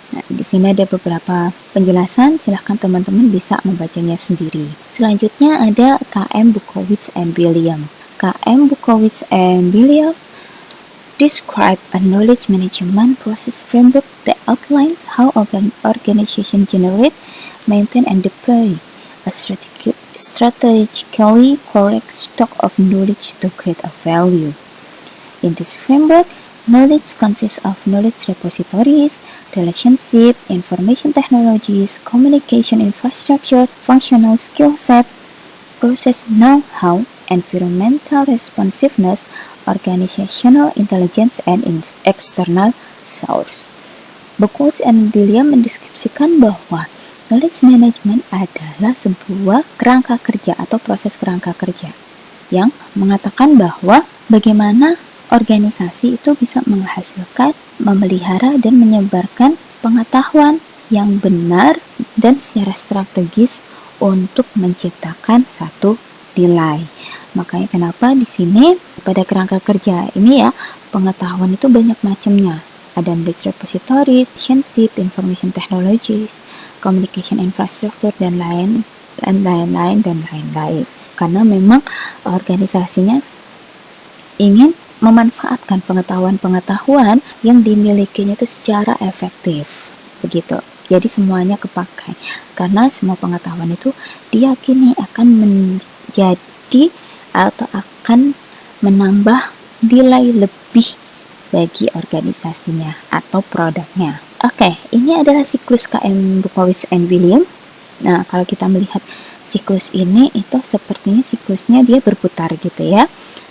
Speaker 1: Nah, di sini ada beberapa penjelasan, silahkan teman-teman bisa membacanya sendiri. Selanjutnya ada KM Bukowitz and William. KM Bukowitz and William describe a knowledge management process framework that outlines how organization generate, maintain, and deploy a strategically correct stock of knowledge to create a value. In this framework, knowledge consists of knowledge repositories, relationship, information technologies, communication infrastructure, functional skill set, process know-how, environmental responsiveness, organizational intelligence, and external source. Bukowitz and William mendeskripsikan bahwa knowledge management adalah sebuah kerangka kerja atau proses kerangka kerja yang mengatakan bahwa bagaimana organisasi itu bisa menghasilkan, memelihara, dan menyebarkan pengetahuan yang benar dan secara strategis untuk menciptakan satu nilai. Makanya kenapa di sini pada kerangka kerja ini ya, pengetahuan itu banyak macamnya. Ada knowledge repositories, relationship, information technologies, communication infrastructure, dan lain-lain. Karena memang organisasinya ingin memanfaatkan pengetahuan-pengetahuan yang dimilikinya itu secara efektif. Begitu. Jadi semuanya kepakai. Karena semua pengetahuan itu diyakini akan menjadi atau akan menambah nilai lebih bagi organisasinya atau produknya. Oke, ini adalah siklus KM Bukowitz and William. Nah, kalau kita melihat siklus ini itu sepertinya siklusnya dia berputar gitu ya.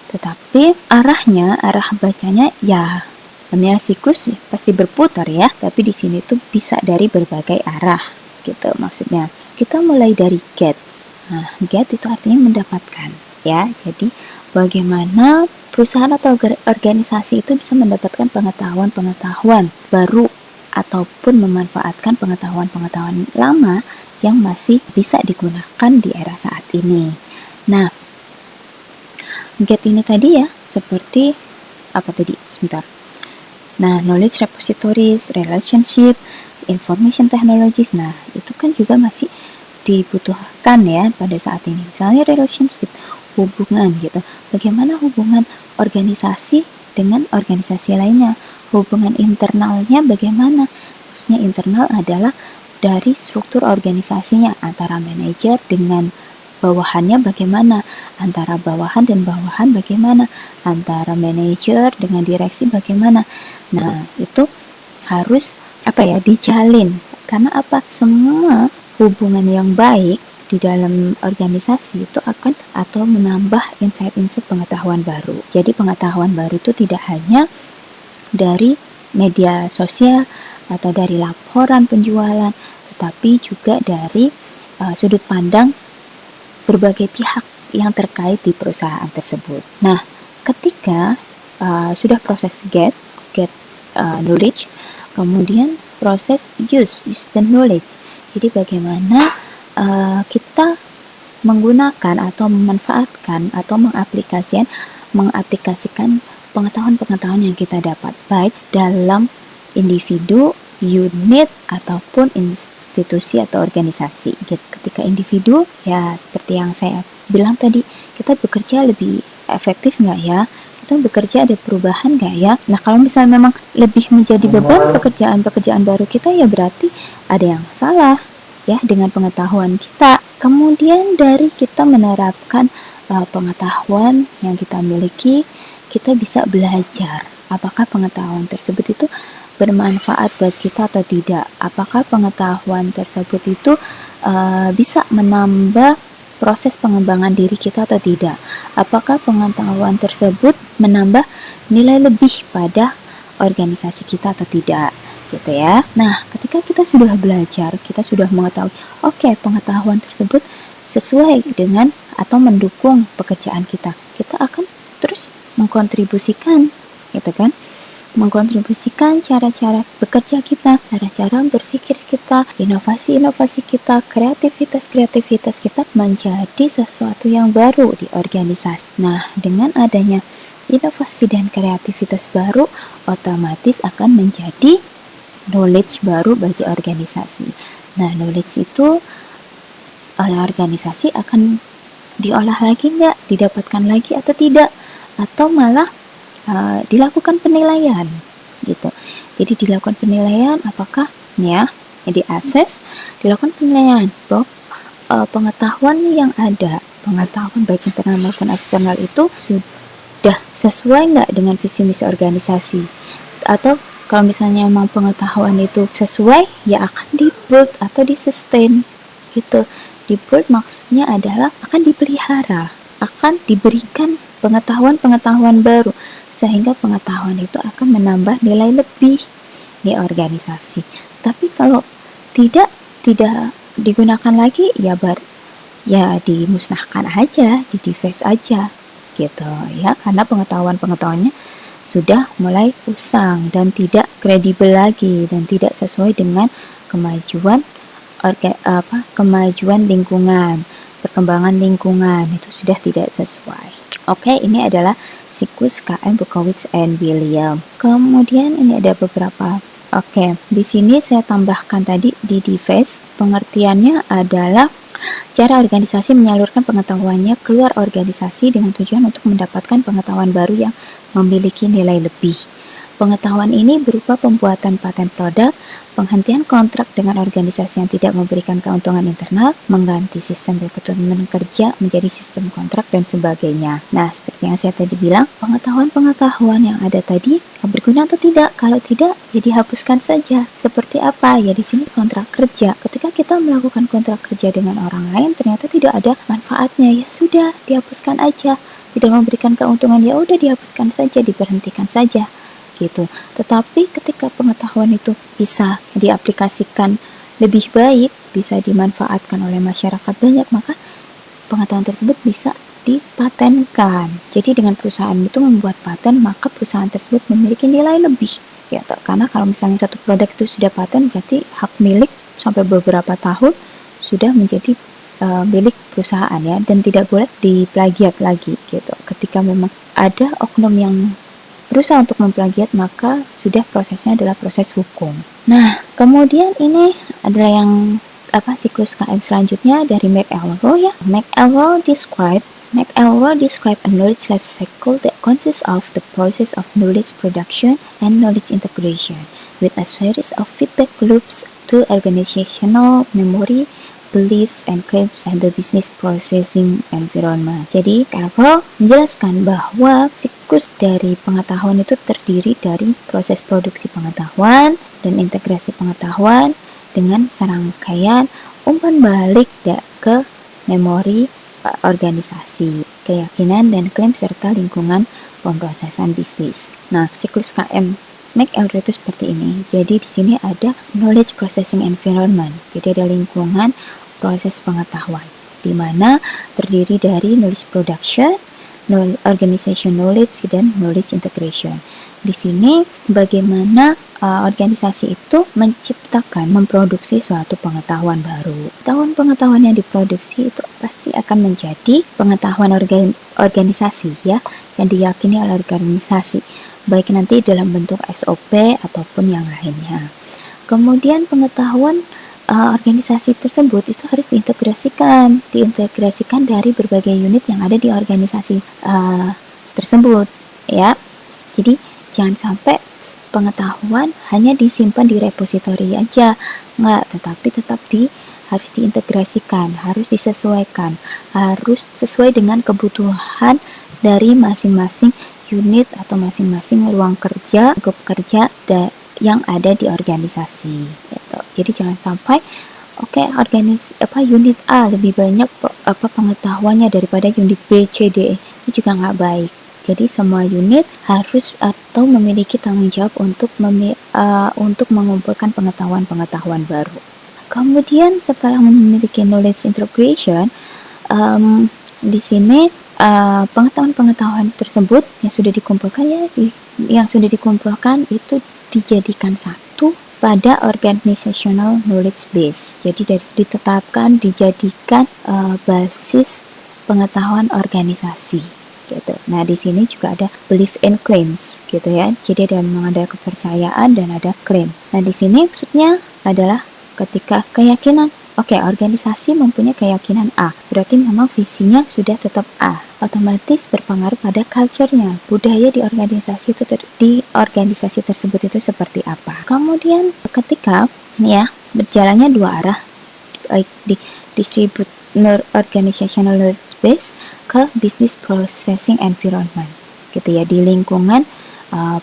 Speaker 1: Tetapi arah bacanya ya namanya siklus pasti berputar ya, tapi di sini tuh bisa dari berbagai arah gitu maksudnya. Kita mulai dari get. Nah, get itu artinya mendapatkan ya. Jadi bagaimana perusahaan atau organisasi itu bisa mendapatkan pengetahuan baru ataupun memanfaatkan pengetahuan lama yang masih bisa digunakan di era saat ini. Nah, get ini tadi ya, seperti apa tadi? Sebentar. Nah, knowledge repositories, relationship, information technologies. Nah, itu kan juga masih dibutuhkan ya pada saat ini. Misalnya relationship, hubungan gitu. Bagaimana hubungan organisasi dengan organisasi lainnya? Hubungan internalnya bagaimana? Maksudnya internal adalah dari struktur organisasinya, antara manajer dengan bawahannya bagaimana, antara bawahan dan bawahan bagaimana, antara manajer dengan direksi bagaimana. Nah, itu harus dijalin. Karena semua hubungan yang baik di dalam organisasi itu akan atau menambah insight-insight pengetahuan baru. Jadi pengetahuan baru itu tidak hanya dari media sosial atau dari laporan penjualan, tetapi juga dari sudut pandang berbagai pihak yang terkait di perusahaan tersebut. Nah, ketika sudah proses get knowledge, kemudian proses use the knowledge. Jadi bagaimana kita menggunakan atau memanfaatkan atau mengaplikasikan pengetahuan-pengetahuan yang kita dapat, baik dalam individu, unit, ataupun institusi atau organisasi. Ketika individu, ya seperti yang saya bilang tadi, kita bekerja lebih efektif nggak ya? Kita bekerja ada perubahan nggak ya? Nah, kalau misalnya memang lebih menjadi beban pekerjaan baru kita, ya berarti ada yang salah ya dengan pengetahuan kita. Kemudian dari kita menerapkan pengetahuan yang kita miliki, kita bisa belajar apakah pengetahuan tersebut itu bermanfaat buat kita atau tidak. Apakah pengetahuan tersebut itu bisa menambah proses pengembangan diri kita atau tidak. Apakah pengetahuan tersebut menambah nilai lebih pada organisasi kita atau tidak, gitu ya. Nah, ketika kita sudah belajar, kita sudah mengetahui, oke, pengetahuan tersebut sesuai dengan atau mendukung pekerjaan kita. Kita akan terus mengkontribusikan, gitu kan? Mengkontribusikan cara-cara bekerja kita, cara-cara berpikir kita, inovasi-inovasi kita, kreativitas kita menjadi sesuatu yang baru di organisasi. Nah, dengan adanya inovasi dan kreativitas baru, otomatis akan menjadi knowledge baru bagi organisasi. Nah, knowledge itu oleh organisasi akan diolah lagi nggak, didapatkan lagi atau tidak, atau malah dilakukan penilaian gitu. Jadi dilakukan penilaian apakah ya diakses, dilakukan penilaian bahwa pengetahuan yang ada, pengetahuan baik internal maupun eksternal itu sudah sesuai nggak dengan visi misi organisasi. Atau kalau misalnya memang pengetahuan itu sesuai, ya akan di-build atau di-sustain gitu. Di-build maksudnya adalah akan dipelihara, akan diberikan pengetahuan-pengetahuan baru, sehingga pengetahuan itu akan menambah nilai lebih di organisasi. Tapi kalau tidak digunakan lagi, ya dimusnahkan aja, di-deface aja gitu ya, karena pengetahuannya sudah mulai usang dan tidak kredibel lagi dan tidak sesuai dengan kemajuan lingkungan, perkembangan lingkungan, itu sudah tidak sesuai. Oke, ini adalah siklus KM Bukowitz and William. Kemudian ini ada beberapa. Oke, di sini saya tambahkan tadi di device, pengertiannya adalah cara organisasi menyalurkan pengetahuannya keluar organisasi dengan tujuan untuk mendapatkan pengetahuan baru yang memiliki nilai lebih. Pengetahuan ini berupa pembuatan paten produk, penghentian kontrak dengan organisasi yang tidak memberikan keuntungan internal, mengganti sistem rekrutmen kerja menjadi sistem kontrak, dan sebagainya. Nah, seperti yang saya tadi bilang, pengetahuan yang ada tadi berguna atau tidak? Kalau tidak, ya dihapuskan saja. Seperti apa? Ya di sini kontrak kerja. Ketika kita melakukan kontrak kerja dengan orang lain, ternyata tidak ada manfaatnya, ya sudah, dihapuskan aja. Tidak memberikan keuntungan, ya udah dihapuskan saja, diberhentikan saja. Gitu. Tetapi ketika pengetahuan itu bisa diaplikasikan lebih baik, bisa dimanfaatkan oleh masyarakat banyak, maka pengetahuan tersebut bisa dipatenkan. Jadi dengan perusahaan itu membuat paten, maka perusahaan tersebut memiliki nilai lebih. Gitu. Karena kalau misalnya satu produk itu sudah paten, berarti hak milik sampai beberapa tahun sudah menjadi milik perusahaan ya, dan tidak boleh diplagiat lagi gitu. Ketika memang ada oknum yang berusaha untuk memplagiat, maka sudah prosesnya adalah proses hukum. Nah, kemudian ini adalah yang siklus KM selanjutnya dari McElroy ya. McElroy describe a knowledge life cycle that consists of the process of knowledge production and knowledge integration with a series of feedback loops to organizational memory, beliefs and claims and the business processing environment. Jadi, Carroll menjelaskan bahwa siklus dari pengetahuan itu terdiri dari proses produksi pengetahuan dan integrasi pengetahuan dengan serangkaian umpan balik ke memori organisasi, keyakinan dan klaim serta lingkungan pemrosesan bisnis. Nah, siklus KM McElroy itu seperti ini. Jadi di sini ada knowledge processing environment. Jadi ada lingkungan proses pengetahuan, di mana terdiri dari knowledge production, organization knowledge, dan knowledge integration. di sini bagaimana organisasi itu menciptakan, memproduksi suatu pengetahuan baru. Pengetahuan yang diproduksi itu pasti akan menjadi pengetahuan organisasi ya, yang diyakini oleh organisasi, baik nanti dalam bentuk SOP ataupun yang lainnya. Kemudian pengetahuan organisasi tersebut itu harus diintegrasikan dari berbagai unit yang ada di organisasi tersebut ya. Jadi jangan sampai pengetahuan hanya disimpan di repositori aja, tetapi tetap harus diintegrasikan, harus disesuaikan, harus sesuai dengan kebutuhan dari masing-masing unit atau masing-masing ruang kerja, grup kerja yang ada di organisasi gitu. Jadi jangan sampai unit A lebih banyak pengetahuannya daripada unit B, C, D, itu juga nggak baik. Jadi semua unit harus atau memiliki tanggung jawab untuk mengumpulkan pengetahuan baru. Kemudian setelah memiliki knowledge integration, di sini pengetahuan tersebut yang sudah dikumpulkan itu dijadikan satu pada organizational knowledge base. Jadi dijadikan basis pengetahuan organisasi gitu. Nah, di sini juga ada belief and claims gitu ya. Jadi ada kepercayaan dan ada claim. Nah, di sini maksudnya adalah ketika keyakinan, organisasi mempunyai keyakinan A, berarti memang visinya sudah tetap A. Otomatis berpengaruh pada culture-nya, budaya di organisasi tersebut itu seperti apa. Kemudian ketika berjalannya dua arah, baik di distribute organizational knowledge base ke business processing environment gitu ya, di lingkungan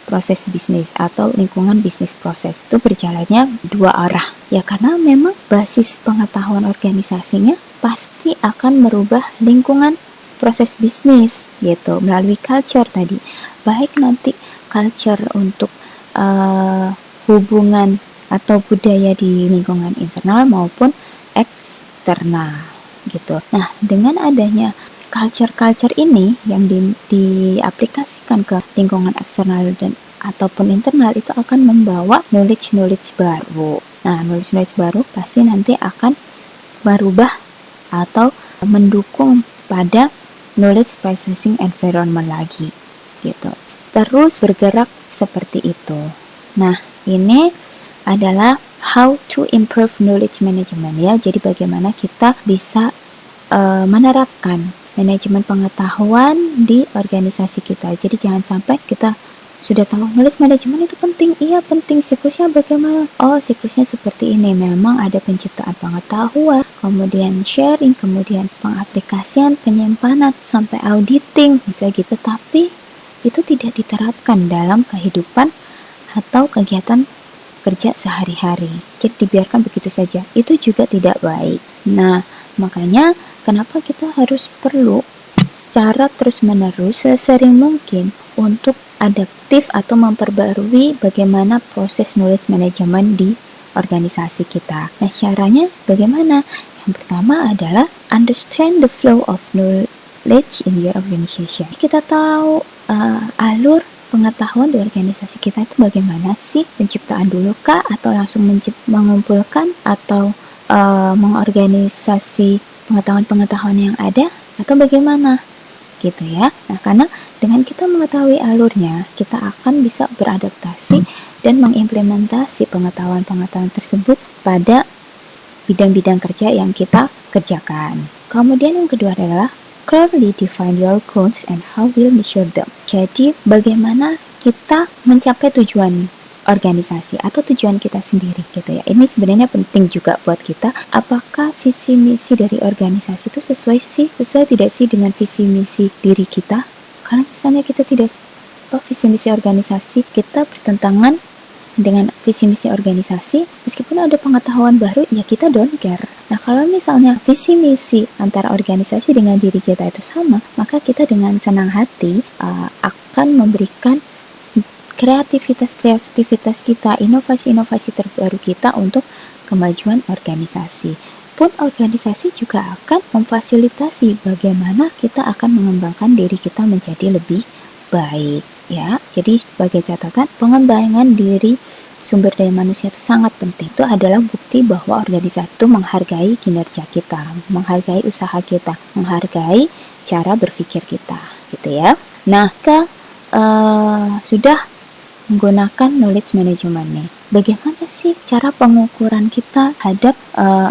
Speaker 1: proses bisnis atau lingkungan bisnis proses, itu berjalannya dua arah ya, karena memang basis pengetahuan organisasinya pasti akan merubah lingkungan proses bisnis gitu melalui culture tadi, baik nanti culture untuk hubungan atau budaya di lingkungan internal maupun eksternal gitu. Nah, dengan adanya culture ini yang diaplikasikan ke lingkungan eksternal ataupun internal, itu akan membawa knowledge baru. Nah, knowledge baru pasti nanti akan merubah atau mendukung pada knowledge processing environment lagi gitu. Terus bergerak seperti itu. Nah, ini adalah how to improve knowledge management ya. Jadi bagaimana kita bisa menerapkan manajemen pengetahuan di organisasi kita. Jadi jangan sampai kita sudah tahu knowledge management itu penting. Iya penting. Siklusnya bagaimana? Oh, siklusnya seperti ini. Memang ada penciptaan pengetahuan, kemudian sharing, kemudian pengaplikasian, penyimpanan, sampai auditing, misalnya gitu. Tapi itu tidak diterapkan dalam kehidupan atau kegiatan kerja sehari-hari. Jadi dibiarkan begitu saja. Itu juga tidak baik. Nah, makanya kenapa kita harus perlu secara terus-menerus sesering mungkin untuk adaptif atau memperbarui bagaimana proses knowledge management di organisasi kita. Nah, caranya bagaimana? Yang pertama adalah understand the flow of knowledge in your organization. Kita tahu alur pengetahuan di organisasi kita itu bagaimana sih? Penciptaan dulu kah? Atau langsung mengumpulkan atau mengorganisasi pengetahuan yang ada? Atau bagaimana? Gitu ya. Nah, karena dengan kita mengetahui alurnya, kita akan bisa beradaptasi dan mengimplementasi pengetahuan tersebut pada bidang-bidang kerja yang kita kerjakan. Kemudian yang kedua adalah clearly define your goals and how we'll measure them. Jadi, bagaimana kita mencapai tujuan organisasi atau tujuan kita sendiri gitu ya. Ini sebenarnya penting juga buat kita. Apakah visi misi dari organisasi itu sesuai tidak sih dengan visi misi diri kita? Kalau misalnya kita tidak visi misi organisasi kita bertentangan dengan visi misi organisasi, meskipun ada pengetahuan baru, ya kita don't care. Nah, kalau misalnya visi misi antara organisasi dengan diri kita itu sama, maka kita dengan senang hati akan memberikan kreativitas kita, inovasi terbaru kita untuk kemajuan organisasi. Pun organisasi juga akan memfasilitasi bagaimana kita akan mengembangkan diri kita menjadi lebih baik. ya. Jadi sebagai catatan, pengembangan diri sumber daya manusia itu sangat penting. Itu adalah bukti bahwa organisasi itu menghargai kinerja kita, menghargai usaha kita, menghargai cara berpikir kita, gitu ya. Nah, sudah menggunakan knowledge management nih. Bagaimana sih cara pengukuran kita terhadap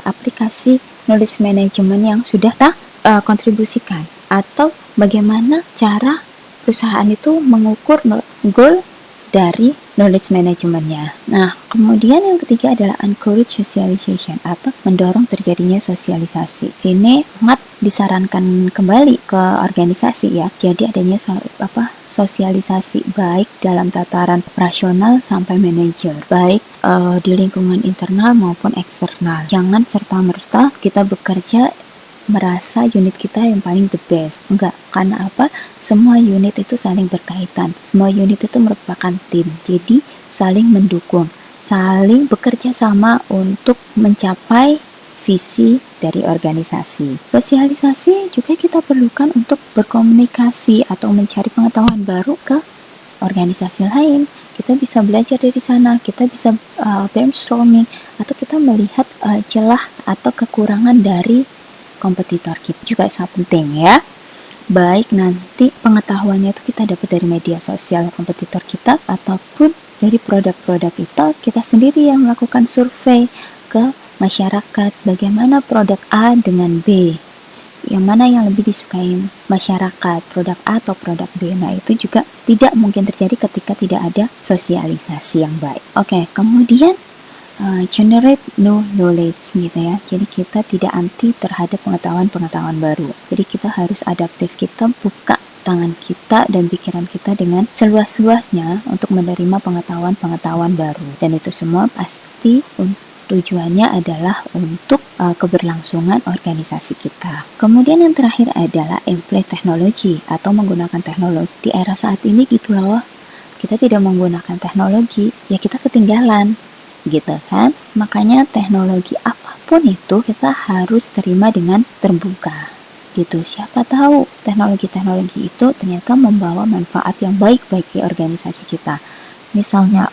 Speaker 1: aplikasi knowledge management yang sudah kita kontribusikan? Atau bagaimana cara perusahaan itu mengukur goal dari knowledge managementnya. Nah, kemudian yang ketiga adalah encourage socialization atau mendorong terjadinya sosialisasi. Sini sangat disarankan kembali ke organisasi ya. Jadi adanya sosialisasi baik dalam tataran operasional sampai manajer, baik di lingkungan internal maupun eksternal. Jangan serta-merta kita bekerja merasa unit kita yang paling the best. Enggak, karena apa? Semua unit itu saling berkaitan. Semua unit itu merupakan tim. Jadi saling mendukung, saling bekerja sama untuk mencapai visi dari organisasi. Sosialisasi juga kita perlukan untuk berkomunikasi atau mencari pengetahuan baru ke organisasi lain. Kita bisa belajar dari sana, kita bisa brainstorming, atau kita melihat celah atau kekurangan dari kompetitor kita juga sangat penting ya. Baik nanti pengetahuannya itu kita dapat dari media sosial kompetitor kita ataupun dari produk-produk kita sendiri yang melakukan survei ke masyarakat bagaimana produk A dengan B, yang mana yang lebih disukai masyarakat, produk A atau produk B. Nah, itu juga tidak mungkin terjadi ketika tidak ada sosialisasi yang baik. Oke, kemudian generate new knowledge gitu ya. Jadi kita tidak anti terhadap pengetahuan-pengetahuan baru. Jadi kita harus adaptif, kita buka tangan kita dan pikiran kita dengan seluas-luasnya untuk menerima pengetahuan-pengetahuan baru. Dan itu semua pasti tujuannya adalah untuk keberlangsungan organisasi kita. Kemudian yang terakhir adalah employ teknologi atau menggunakan teknologi. Di era saat ini gitu loh, kita tidak menggunakan teknologi, ya kita ketinggalan. Gitu kan, makanya teknologi apapun itu kita harus terima dengan terbuka gitu. Siapa tahu teknologi-teknologi itu ternyata membawa manfaat yang baik bagi organisasi kita. Misalnya,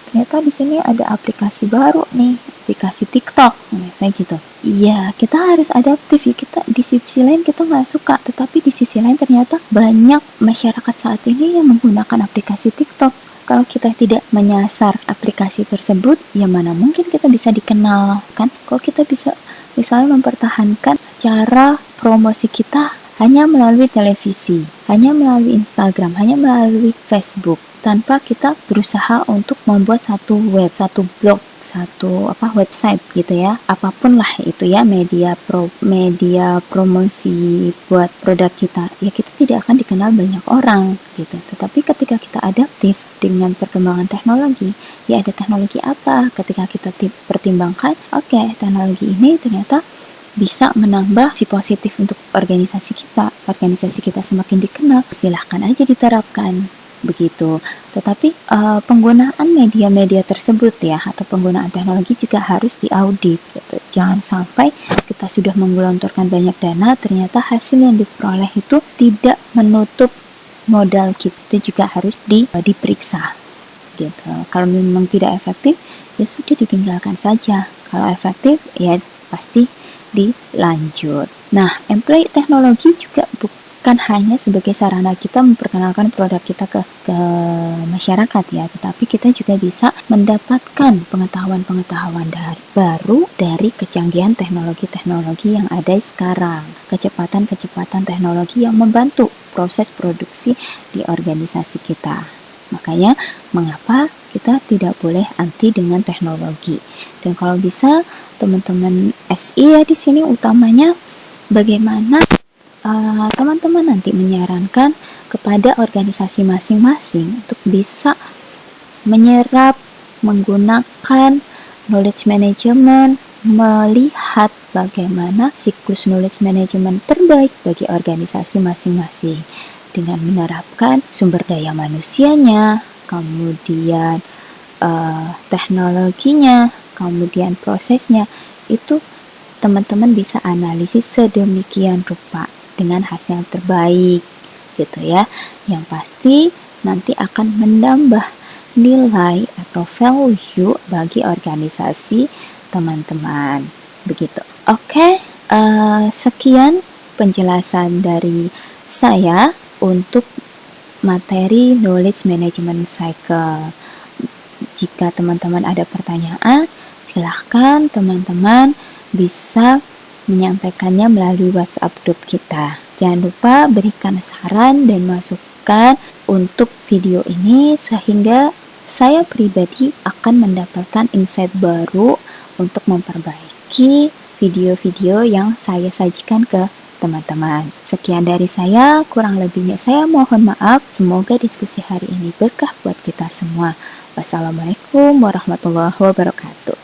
Speaker 1: ternyata di sini ada aplikasi baru nih, aplikasi TikTok, kayak gitu. Iya, kita harus adaptif ya. Kita di sisi lain kita nggak suka, tetapi di sisi lain ternyata banyak masyarakat saat ini yang menggunakan aplikasi TikTok. Kalau kita tidak menyasar aplikasi tersebut, ya mana mungkin kita bisa dikenal, kan? Kalau kita bisa misalnya mempertahankan cara promosi kita hanya melalui televisi, hanya melalui Instagram, hanya melalui Facebook, tanpa kita berusaha untuk membuat satu blog, website gitu ya, apapun lah itu ya, media promosi buat produk kita, ya kita tidak akan dikenal banyak orang gitu. Tetapi ketika kita adaptif dengan perkembangan teknologi, ya ada teknologi apa, ketika kita pertimbangkan, teknologi ini ternyata bisa menambah si positif untuk organisasi kita semakin dikenal, silahkan aja diterapkan begitu. Tetapi penggunaan media-media tersebut ya, atau penggunaan teknologi juga harus diaudit gitu. Jangan sampai kita sudah menggelontorkan banyak dana, ternyata hasil yang diperoleh itu tidak menutup modal kita. Itu juga harus diperiksa gitu. Kalau memang tidak efektif, ya sudah ditinggalkan saja. Kalau efektif, ya pasti dilanjut. Nah, employ teknologi juga bukan hanya sebagai sarana kita memperkenalkan produk kita ke masyarakat ya, tetapi kita juga bisa mendapatkan pengetahuan-pengetahuan baru dari kecanggihan teknologi-teknologi yang ada sekarang, kecepatan-kecepatan teknologi yang membantu proses produksi di organisasi kita. Makanya mengapa kita tidak boleh anti dengan teknologi. Dan kalau bisa teman-teman SI ya di sini utamanya bagaimana teman-teman nanti menyarankan kepada organisasi masing-masing untuk bisa menyerap, menggunakan knowledge management, melihat bagaimana siklus knowledge management terbaik bagi organisasi masing-masing dengan menerapkan sumber daya manusianya, kemudian teknologinya, kemudian prosesnya. Itu teman-teman bisa analisis sedemikian rupa dengan hasil yang terbaik gitu ya. Yang pasti nanti akan menambah nilai atau value bagi organisasi teman-teman. Begitu. Oke, sekian penjelasan dari saya untuk materi Knowledge Management Cycle. Jika teman-teman ada pertanyaan, silahkan teman-teman bisa menyampaikannya melalui WhatsApp group kita. Jangan lupa berikan saran dan masukan untuk video ini sehingga saya pribadi akan mendapatkan insight baru untuk memperbaiki video-video yang saya sajikan ke teman-teman. Sekian dari saya, kurang lebihnya saya mohon maaf. Semoga diskusi hari ini berkah buat kita semua. Wassalamualaikum warahmatullahi wabarakatuh.